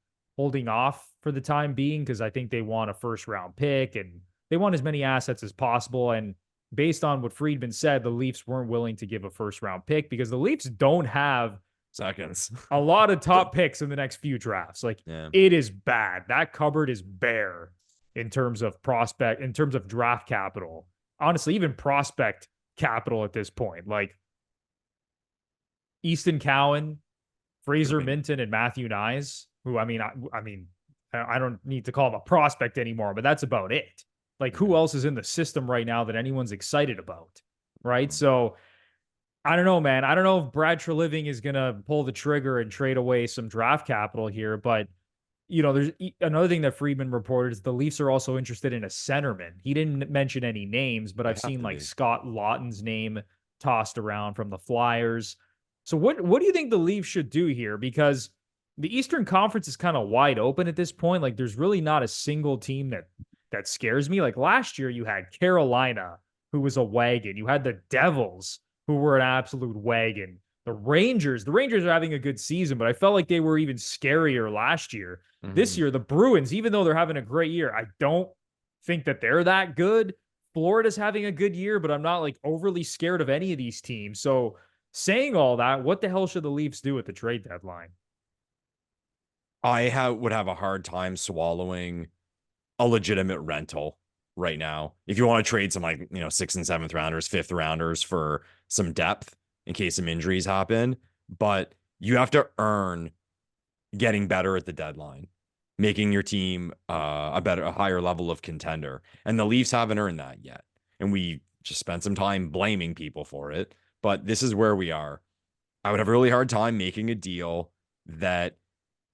Speaker 2: off for the time being, because I think they want a first-round pick and they want as many assets as possible. And based on what Friedman said, the Leafs weren't willing to give a first-round pick because the Leafs don't have
Speaker 3: seconds
Speaker 2: a lot of top picks in the next few drafts. Like It is bad. That cupboard is bare in terms of prospect, in terms of draft capital. Honestly, even prospect capital at this point. Like Easton Cowan, Fraser Minton, and Matthew Nyes, who I don't need to call him a prospect anymore, but that's about it. Like who else is in the system right now that anyone's excited about? Right. So I don't know, man. I don't know if Brad Treliving is going to pull the trigger and trade away some draft capital here, but there's another thing that Friedman reported is the Leafs are also interested in a centerman. He didn't mention any names, but I've seen like Scott Lawton's name tossed around from the Flyers. So what do you think the Leafs should do here? Because the Eastern Conference is kind of wide open at this point. Like there's really not a single team that scares me. Like last year you had Carolina, who was a wagon. You had the Devils, who were an absolute wagon. The Rangers are having a good season, but I felt like they were even scarier last year. This year, the Bruins, even though they're having a great year, I don't think that they're that good. Florida's having a good year, but I'm not like overly scared of any of these teams. So saying all that, what the hell should the Leafs do at the trade deadline?
Speaker 3: Would have a hard time swallowing a legitimate rental right now. If you want to trade some like, 6th and 7th rounders, 5th rounders for some depth in case some injuries happen, but you have to earn getting better at the deadline, making your team a higher level of contender. And the Leafs haven't earned that yet. And we just spent some time blaming people for it, but this is where we are. I would have a really hard time making a deal that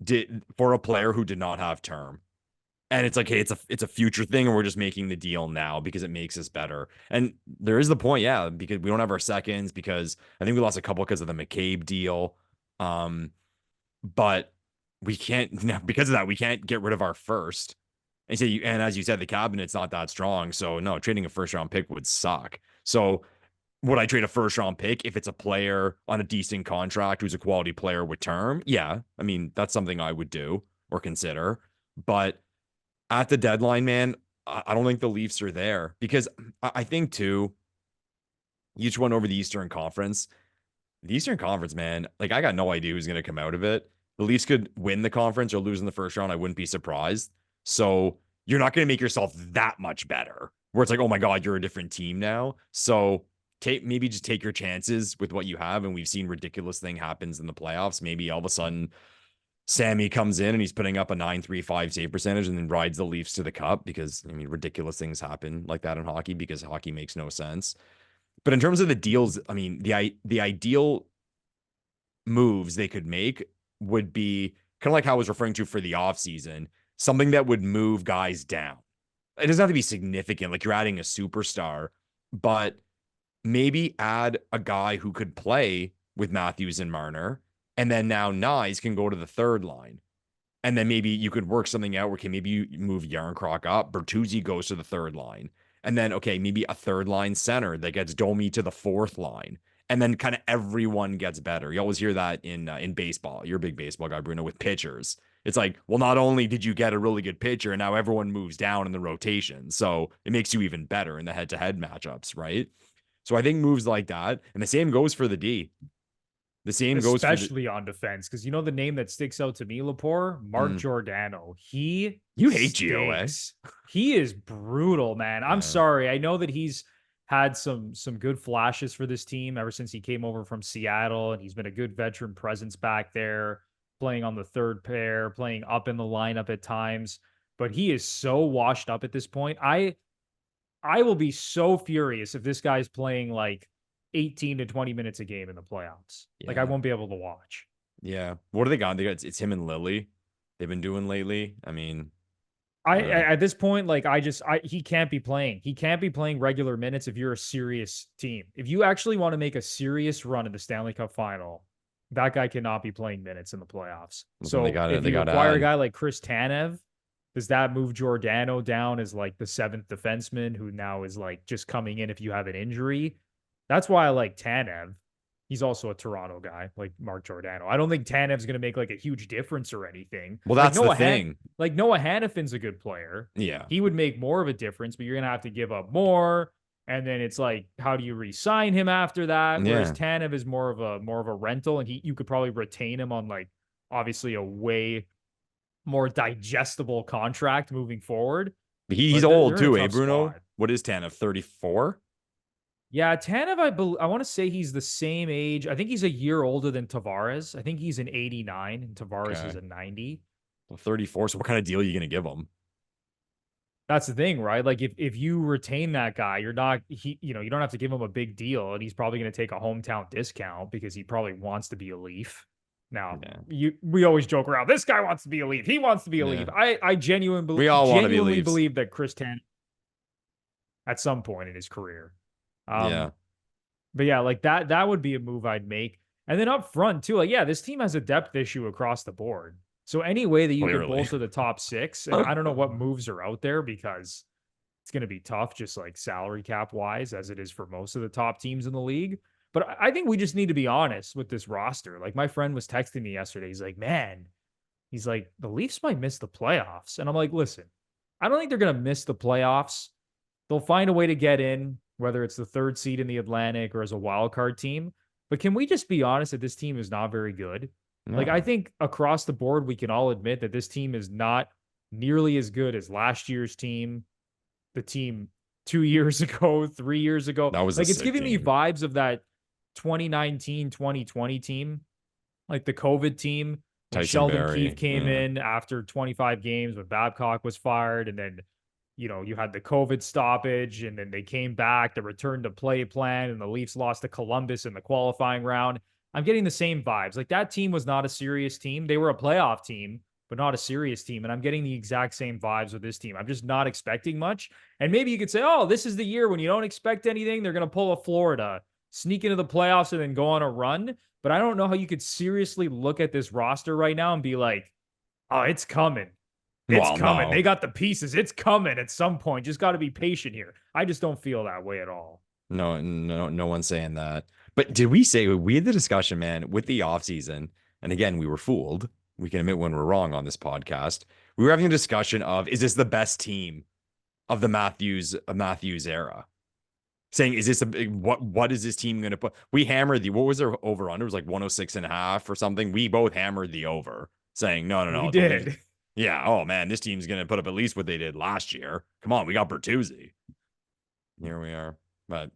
Speaker 3: did for a player who did not have term. And it's like, hey, it's a future thing, and we're just making the deal now because it makes us better. And there is the point, yeah, because we don't have our seconds, because I think we lost a couple because of the McCabe deal. But we can't, because of that, we can't get rid of our first. And as you said, the cabinet's not that strong. So no, trading a first round pick would suck. So would I trade a first round pick if it's a player on a decent contract who's a quality player with term? Yeah. I mean, that's something I would do or consider. But at the deadline, man, I don't think the Leafs are there, because I think too, you just went over the Eastern Conference. The Eastern Conference, man, like I got no idea who's going to come out of it. The Leafs could win the conference or lose in the first round. I wouldn't be surprised. So you're not going to make yourself that much better where it's like, oh my God, you're a different team now. So maybe just take your chances with what you have. And we've seen ridiculous thing happens in the playoffs. Maybe all of a sudden Sammy comes in and he's putting up a 9.35 save percentage and then rides the Leafs to the cup, because I mean, ridiculous things happen like that in hockey because hockey makes no sense. But in terms of the deals, I mean, the ideal moves they could make would be kind of like how I was referring to for the offseason, something that would move guys down. It doesn't have to be significant, like you're adding a superstar, but maybe add a guy who could play with Matthews and Marner. And then now Nyes can go to the third line. And then maybe you could work something out where maybe you move Yarncroc up. Bertuzzi goes to the third line. And then, okay, maybe a third line center that gets Domi to the fourth line. And then kind of everyone gets better. You always hear that in baseball. You're a big baseball guy, Bruno, with pitchers. It's like, well, not only did you get a really good pitcher, and now everyone moves down in the rotation. So it makes you even better in the head-to-head matchups, right? So I think moves like that. And the same goes for the D. The same goes
Speaker 2: especially on defense, because you know the name that sticks out to me, Lepore? Mark Giordano. You
Speaker 3: hate GOA.
Speaker 2: He is brutal, man. I'm sorry. I know that he's had some good flashes for this team ever since he came over from Seattle, and he's been a good veteran presence back there, playing on the third pair, playing up in the lineup at times. But he is so washed up at this point. I will be so furious if this guy's playing like 18 to 20 minutes a game in the playoffs. Yeah. Like I won't be able to watch.
Speaker 3: Yeah. What do they got? It's him and Lily they've been doing lately. I mean,
Speaker 2: at this point, like he can't be playing. He can't be playing regular minutes if you're a serious team. If you actually want to make a serious run in the Stanley Cup final, that guy cannot be playing minutes in the playoffs. So if you acquire a guy like Chris Tanev, does that move Giordano down as like the seventh defenseman who now is like just coming in if you have an injury? That's why I like Tanev. He's also a Toronto guy, like Mark Giordano. I don't think Tanev's going to make like a huge difference or anything.
Speaker 3: Well, that's the thing.
Speaker 2: Like Noah Hannafin's a good player.
Speaker 3: Yeah.
Speaker 2: He would make more of a difference, but you're going to have to give up more. And then it's like, how do you re-sign him after that? Yeah. Whereas Tanev is more of a rental, and you could probably retain him on like obviously a way more digestible contract moving forward.
Speaker 3: But he's old too, eh, Bruno? Spot. What is Tanev? 34?
Speaker 2: Yeah, Tanev, I want to say he's the same age. I think he's a year older than Tavares. I think he's an 89 and Tavares is a 90.
Speaker 3: Well, 34. So what kind of deal are you going to give him?
Speaker 2: That's the thing, right? Like if you retain that guy, you don't have to give him a big deal, and he's probably going to take a hometown discount because he probably wants to be a Leaf. Now, we always joke around, this guy wants to be a Leaf. He wants to be a Leaf. I genuinely believe that Chris Tanev at some point in his career. But yeah, like that would be a move I'd make. And then up front too, like, yeah, this team has a depth issue across the board. So any way that you can
Speaker 3: Clearly.
Speaker 2: bolster the top six, and I don't know what moves are out there because it's going to be tough, just like salary cap wise, as it is for most of the top teams in the league. But I think we just need to be honest with this roster. Like my friend was texting me yesterday. He's like, man, he's like, the Leafs might miss the playoffs. And I'm like, listen, I don't think they're going to miss the playoffs. They'll find a way to get in, whether it's the third seed in the Atlantic or as a wild card team. But can we just be honest that this team is not very good? Like, I
Speaker 3: No.
Speaker 2: think across the board, we can all admit that this team is not nearly as good as last year's team, the team 2 years ago, 3 years ago.
Speaker 3: That was a
Speaker 2: Like, it's
Speaker 3: sick
Speaker 2: giving me
Speaker 3: team.
Speaker 2: vibes of that 2019, 2020 team, like the COVID team when
Speaker 3: Tyson
Speaker 2: Sheldon
Speaker 3: Barrie.
Speaker 2: Keefe came in after 25 games when Babcock was fired. And then, you had the COVID stoppage and then they came back, the return to play plan, and the Leafs lost to Columbus in the qualifying round. I'm getting the same vibes. Like that team was not a serious team. They were a playoff team, but not a serious team. And I'm getting the exact same vibes with this team. I'm just not expecting much. And maybe you could say, oh, this is the year when you don't expect anything. They're going to pull a Florida, sneak into the playoffs, and then go on a run. But I don't know how you could seriously look at this roster right now and be like, oh, it's coming. It's coming.
Speaker 3: No.
Speaker 2: They got the pieces. It's coming at some point. Just got to be patient here. I just don't feel that way at all.
Speaker 3: No one's saying that. But did we say we had the discussion, man, with the offseason? And again, we were fooled. We can admit when we're wrong on this podcast. We were having a discussion of, is this the best team of the Matthews era? Saying, is this what is this team going to put? We hammered what was their over under? It was like 106.5 or something. We both hammered the over, saying, no.
Speaker 2: We did.
Speaker 3: Yeah. Oh man, this team's going to put up at least what they did last year. Come on, we got Bertuzzi. Here we are. But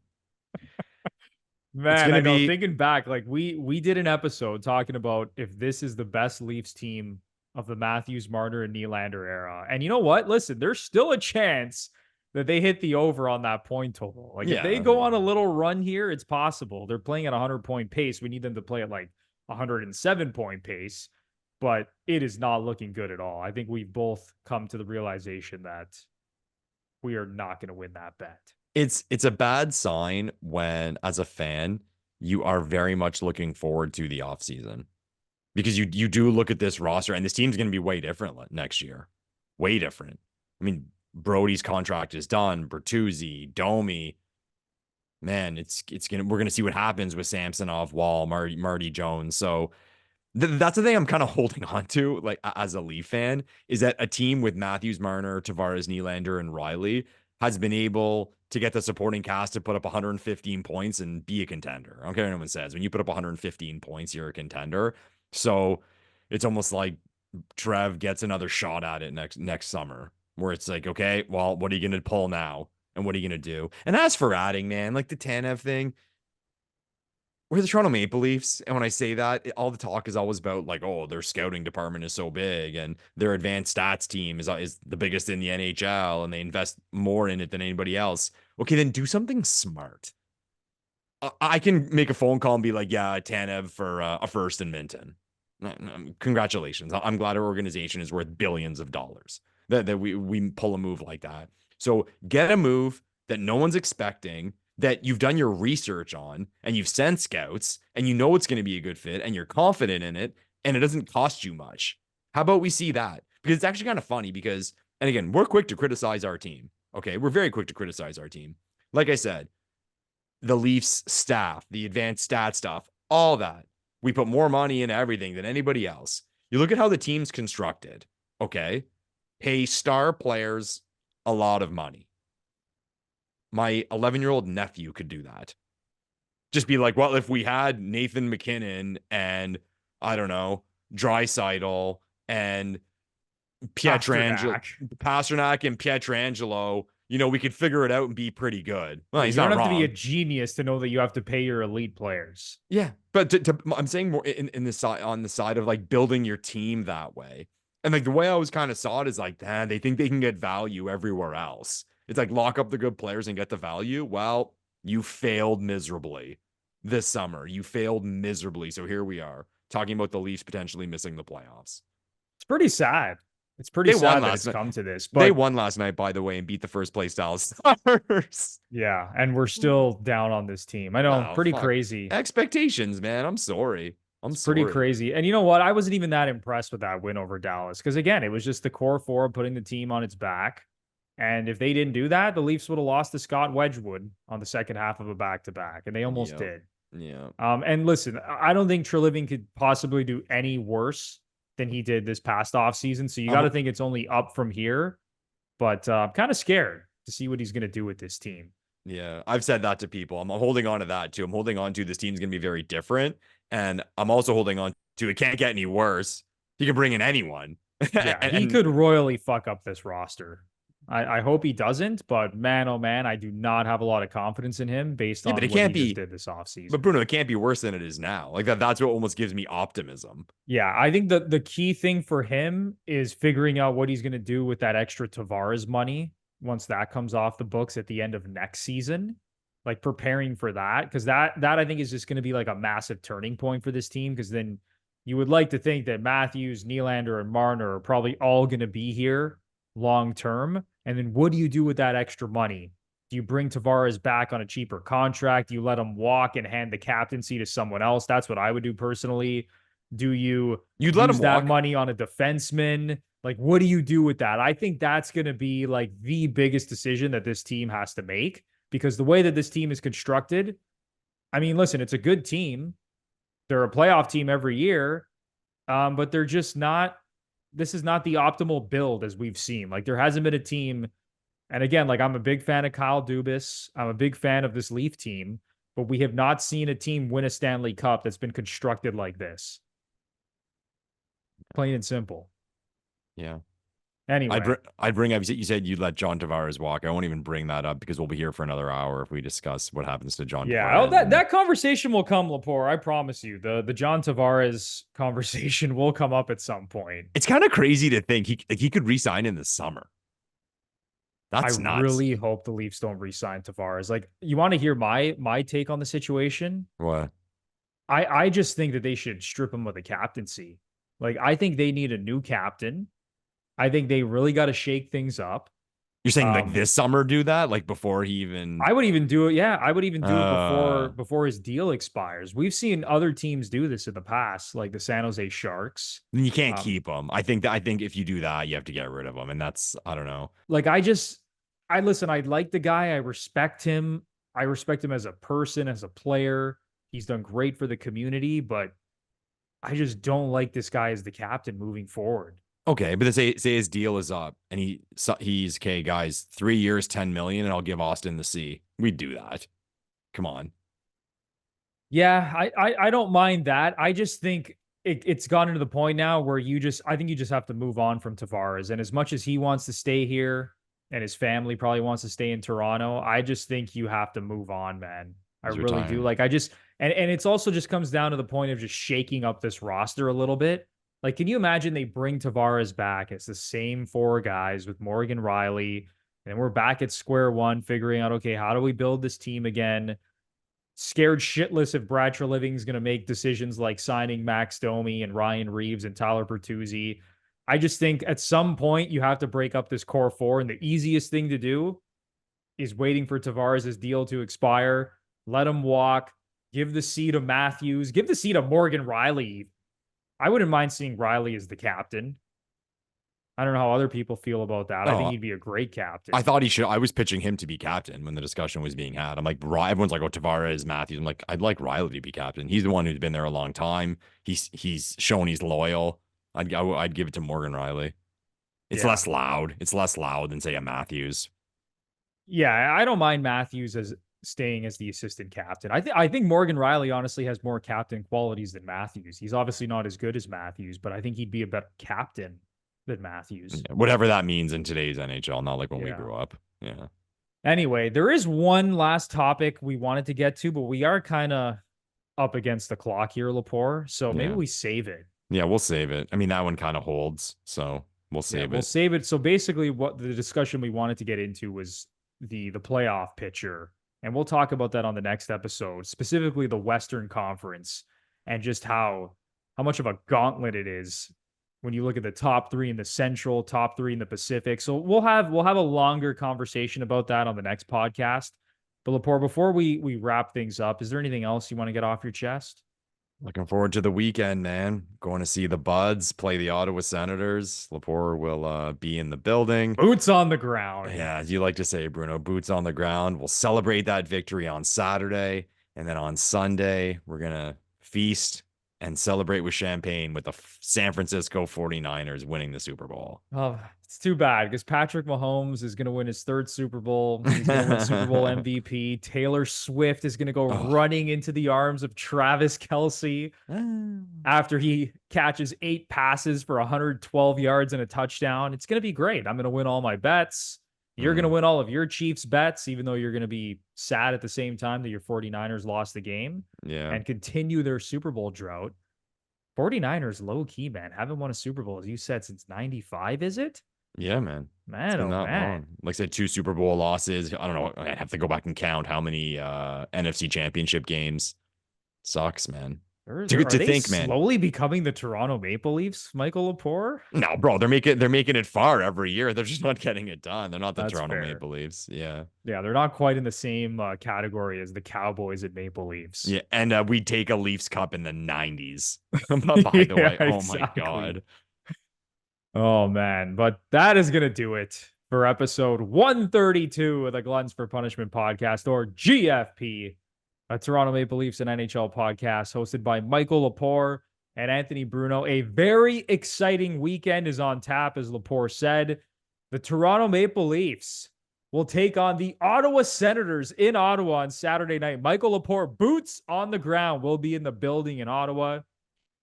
Speaker 2: man, I know. Thinking back, like we did an episode talking about if this is the best Leafs team of the Matthews, Marner, and Nylander era. And you know what? Listen, there's still a chance that they hit the over on that point total. Like if they go on a little run here, it's possible. They're playing at 100-point pace. We need them to play at like 107-point pace. But it is not looking good at all. I think we've both come to the realization that we are not going to win that bet.
Speaker 3: It's a bad sign when, as a fan, you are very much looking forward to the offseason. Because you do look at this roster, and this team's going to be way different next year. Way different. I mean, Brody's contract is done. Bertuzzi, Domi. Man, we're gonna see what happens with Samsonov, Wall, Marty Jones. So that's the thing I'm kind of holding on to, like as a Leaf fan, is that a team with Matthews, Marner, Tavares, Nylander, and Riley has been able to get the supporting cast to put up 115 points and be a contender. I don't care what anyone says. When you put up 115 points, you're a contender. So it's almost like Trev gets another shot at it next summer, where it's like, okay, well, what are you going to pull now? And what are you going to do? And as for adding, man, like the Tanev thing, we're the Toronto Maple Leafs. And when I say that, all the talk is always about like, oh, their scouting department is so big and their advanced stats team is the biggest in the NHL and they invest more in it than anybody else. Okay, then do something smart. I can make a phone call and be like, yeah, Tanev for a first in Minton. Congratulations. I'm glad our organization is worth billions of dollars that we pull a move like that. So get a move that no one's expecting, that you've done your research on, and you've sent scouts, and you know it's going to be a good fit, and you're confident in it, and it doesn't cost you much. How about we see that? Because it's actually kind of funny because, and again, we're quick to criticize our team. Okay, we're very quick to criticize our team. Like I said, the Leafs staff, the advanced stat stuff, all that. We put more money into everything than anybody else. You look at how the team's constructed, okay? Pay star players a lot of money. My 11-year-old nephew could do that. Just be like, well, if we had Nathan McKinnon and, I don't know, Draisaitl and Pasternak and Pietrangelo, we could figure it out and be pretty good. Well, he's not wrong.
Speaker 2: You don't have to be a genius to know that you have to pay your elite players.
Speaker 3: Yeah, but I'm saying more in the side, on the side of like building your team that way. And like the way I was kind of saw it is like, they think they can get value everywhere else. It's like lock up the good players and get the value. Well, you failed miserably this summer. You failed miserably. So here we are talking about the Leafs potentially missing the playoffs.
Speaker 2: It's pretty sad. It's pretty
Speaker 3: They won
Speaker 2: sad that
Speaker 3: last
Speaker 2: it's
Speaker 3: night.
Speaker 2: come to this,
Speaker 3: They
Speaker 2: but
Speaker 3: won last night, by the way, and beat the first place Dallas Stars.
Speaker 2: yeah, and we're still down on this team. I know,
Speaker 3: Oh,
Speaker 2: pretty
Speaker 3: fuck.
Speaker 2: crazy.
Speaker 3: Expectations, man. I'm sorry. I'm
Speaker 2: It's pretty
Speaker 3: sorry.
Speaker 2: crazy. And you know what? I wasn't even that impressed with that win over Dallas because, again, it was just the core four putting the team on its back. And if they didn't do that, the Leafs would have lost to Scott Wedgwood on the second half of a back-to-back, and they almost
Speaker 3: Yep.
Speaker 2: did.
Speaker 3: Yeah.
Speaker 2: And listen, I don't think Treliving could possibly do any worse than he did this past offseason. So you got to think it's only up from here. But I'm kind of scared to see what he's going to do with this team.
Speaker 3: Yeah, I've said that to people. I'm holding on to that too. I'm holding on to this team's going to be very different. And I'm also holding on to it can't get any worse. He can bring in anyone.
Speaker 2: Yeah, he could royally fuck up this roster. I hope he doesn't, but man, oh man, I do not have a lot of confidence in him based on
Speaker 3: but it
Speaker 2: what
Speaker 3: can't
Speaker 2: he
Speaker 3: be,
Speaker 2: just did this offseason.
Speaker 3: But Bruno, it can't be worse than it is now. Like that's what almost gives me optimism.
Speaker 2: Yeah, I think the key thing for him is figuring out what he's going to do with that extra Tavares money once that comes off the books at the end of next season. Like preparing for that, because that I think is just going to be like a massive turning point for this team. Because then you would like to think that Matthews, Nylander, and Marner are probably all going to be here long term. And then what do you do with that extra money? Do you bring Tavares back on a cheaper contract? Do you let him walk and hand the captaincy to someone else? That's what I would do personally. Do you
Speaker 3: You'd let
Speaker 2: use
Speaker 3: him
Speaker 2: that
Speaker 3: walk
Speaker 2: money on a defenseman? Like, what do you do with that? I think that's going to be like the biggest decision that this team has to make, because the way that this team is constructed, I mean, listen, it's a good team. They're a playoff team every year, but they're just not. This is not the optimal build as we've seen. Like, there hasn't been a team. And again, like, I'm a big fan of Kyle Dubas. I'm a big fan of this Leaf team, but we have not seen a team win a Stanley Cup that's been constructed like this. Plain and simple.
Speaker 3: Yeah.
Speaker 2: Anyway,
Speaker 3: I'd bring up. You said you'd let John Tavares walk. I won't even bring that up because we'll be here for another hour if we discuss what happens to John Tavares.
Speaker 2: Yeah, that conversation will come, Lepore. I promise you. The John Tavares conversation will come up at some point.
Speaker 3: It's kind of crazy to think he could re-sign in the summer. That's nuts.
Speaker 2: I really hope the Leafs don't re-sign Tavares. Like, you want to hear my take on the situation?
Speaker 3: What?
Speaker 2: I just think that they should strip him of the captaincy. Like, I think they need a new captain. I think they really got to shake things up.
Speaker 3: You're saying like this summer do that? Like before he even...
Speaker 2: I would even do it. Yeah, I would even do it before his deal expires. We've seen other teams do this in the past, like the San Jose Sharks.
Speaker 3: Then you can't keep him. I think if you do that, you have to get rid of him. And that's, I don't know.
Speaker 2: Like, I listen, I like the guy. I respect him. I respect him as a person, as a player. He's done great for the community, but I just don't like this guy as the captain moving forward.
Speaker 3: Okay, but say his deal is up and he's okay, guys, 3 years, 10 million, and I'll give Austin the C. We'd do that. Come on.
Speaker 2: Yeah, I don't mind that. I just think it's gotten to the point now where I think you just have to move on from Tavares. And as much as he wants to stay here and his family probably wants to stay in Toronto, I just think you have to move on, man. I really do. Like, and it's also just comes down to the point of just shaking up this roster a little bit. Like, can you imagine they bring Tavares back? It's the same four guys with Morgan Riley, and we're back at square one, figuring out, okay, how do we build this team again? Scared shitless if Brad Treliving is going to make decisions like signing Max Domi and Ryan Reeves and Tyler Bertuzzi. I just think at some point you have to break up this core four, and the easiest thing to do is waiting for Tavares' deal to expire. Let him walk. Give the seat to Matthews. Give the seat to Morgan Riley. I wouldn't mind seeing Riley as the captain. I don't know how other people feel about that. I think he'd be a great captain.
Speaker 3: I thought he should. I was pitching him to be captain when the discussion was being had. I'm like, everyone's like, oh, Tavares, Matthews. I'm like, I'd like Riley to be captain. He's the one who's been there a long time. He's shown he's loyal. I'd give it to Morgan Riley. It's less loud. It's less loud than, say, a Matthews.
Speaker 2: Yeah, I don't mind Matthews as staying as the assistant captain. I think Morgan Riley honestly has more captain qualities than Matthews. He's obviously not as good as Matthews, but I think he'd be a better captain than Matthews.
Speaker 3: Yeah, whatever that means in today's NHL, not like when we grew up. Yeah.
Speaker 2: Anyway, there is one last topic we wanted to get to, but we are kind of up against the clock here, Lepore. So maybe we save it.
Speaker 3: Yeah, we'll save it. I mean, that one kind of holds, so we'll save it.
Speaker 2: We'll save it. So basically what the discussion we wanted to get into was the playoff picture. And we'll talk about that on the next episode, specifically the Western Conference and just how much of a gauntlet it is when you look at the top 3 in the Central, top 3 in the Pacific. So we'll have a longer conversation about that on the next podcast. But Lepore, before we wrap things up, is there anything else you want to get off your chest?
Speaker 3: Looking forward to the weekend, man. Going to see the Buds play the Ottawa Senators. Lepore will be in the building.
Speaker 2: Boots on the ground.
Speaker 3: Yeah, as you like to say, Bruno, boots on the ground. We'll celebrate that victory on Saturday. And then on Sunday, we're going to feast and celebrate with champagne with the San Francisco 49ers winning the Super Bowl.
Speaker 2: Oh, it's too bad because Patrick Mahomes is going to win his 3rd Super Bowl. He's going to win Super Bowl MVP. Taylor Swift is going to go running into the arms of Travis Kelce after he catches 8 passes for 112 yards and a touchdown. It's going to be great. I'm going to win all my bets. You're going to win all of your Chiefs bets, even though you're going to be sad at the same time that your 49ers lost the game.
Speaker 3: Yeah.
Speaker 2: And continue their Super Bowl drought. 49ers low key, man. Haven't won a Super Bowl, as you said, since 95, is it?
Speaker 3: Yeah, man.
Speaker 2: Man, oh man.
Speaker 3: Long. Like I said, 2 Super Bowl losses. I don't know. I have to go back and count how many NFC championship games. Sucks, man.
Speaker 2: Are they slowly becoming the Toronto Maple Leafs, Michael Lepore?
Speaker 3: No, bro, they're making it far every year. They're just not getting it done. They're not the
Speaker 2: That's
Speaker 3: Toronto
Speaker 2: fair.
Speaker 3: Maple Leafs. Yeah.
Speaker 2: Yeah, they're not quite in the same category as the Cowboys at Maple Leafs.
Speaker 3: Yeah, and we'd take a Leafs Cup in the 90s. By the way, oh
Speaker 2: exactly.
Speaker 3: my God.
Speaker 2: Oh, man. But that is going to do it for episode 132 of the Gluttons For Punishment Podcast, or GFP, a Toronto Maple Leafs and NHL podcast hosted by Michael Lepore and Anthony Bruno. A very exciting weekend is on tap, as Lepore said. The Toronto Maple Leafs will take on the Ottawa Senators in Ottawa on Saturday night. Michael Lepore, boots on the ground, will be in the building in Ottawa.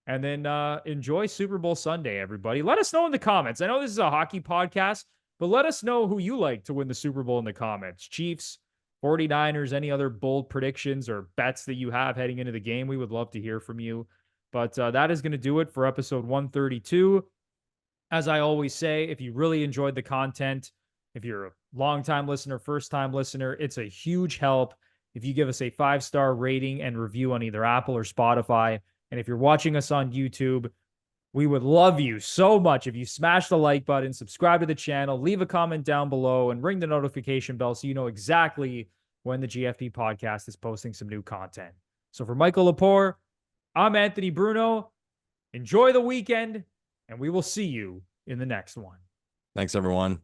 Speaker 2: And then enjoy Super Bowl Sunday, everybody. Let us know in the comments. I know this is a hockey podcast, but let us know who you like to win the Super Bowl in the comments. Chiefs, 49ers, any other bold predictions or bets that you have heading into the game. We would love to hear from you. But that is going to do it for episode 132. As I always say, if you really enjoyed the content, if you're a long-time listener, first-time listener, it's a huge help if you give us a 5-star rating and review on either Apple or Spotify. And if you're watching us on YouTube, we would love you so much if you smash the like button, subscribe to the channel, leave a comment down below, and ring the notification bell so you know exactly when the GFP podcast is posting some new content. So for Michael Lepore, I'm Anthony Bruno. Enjoy the weekend, and we will see you in the next one.
Speaker 3: Thanks, everyone.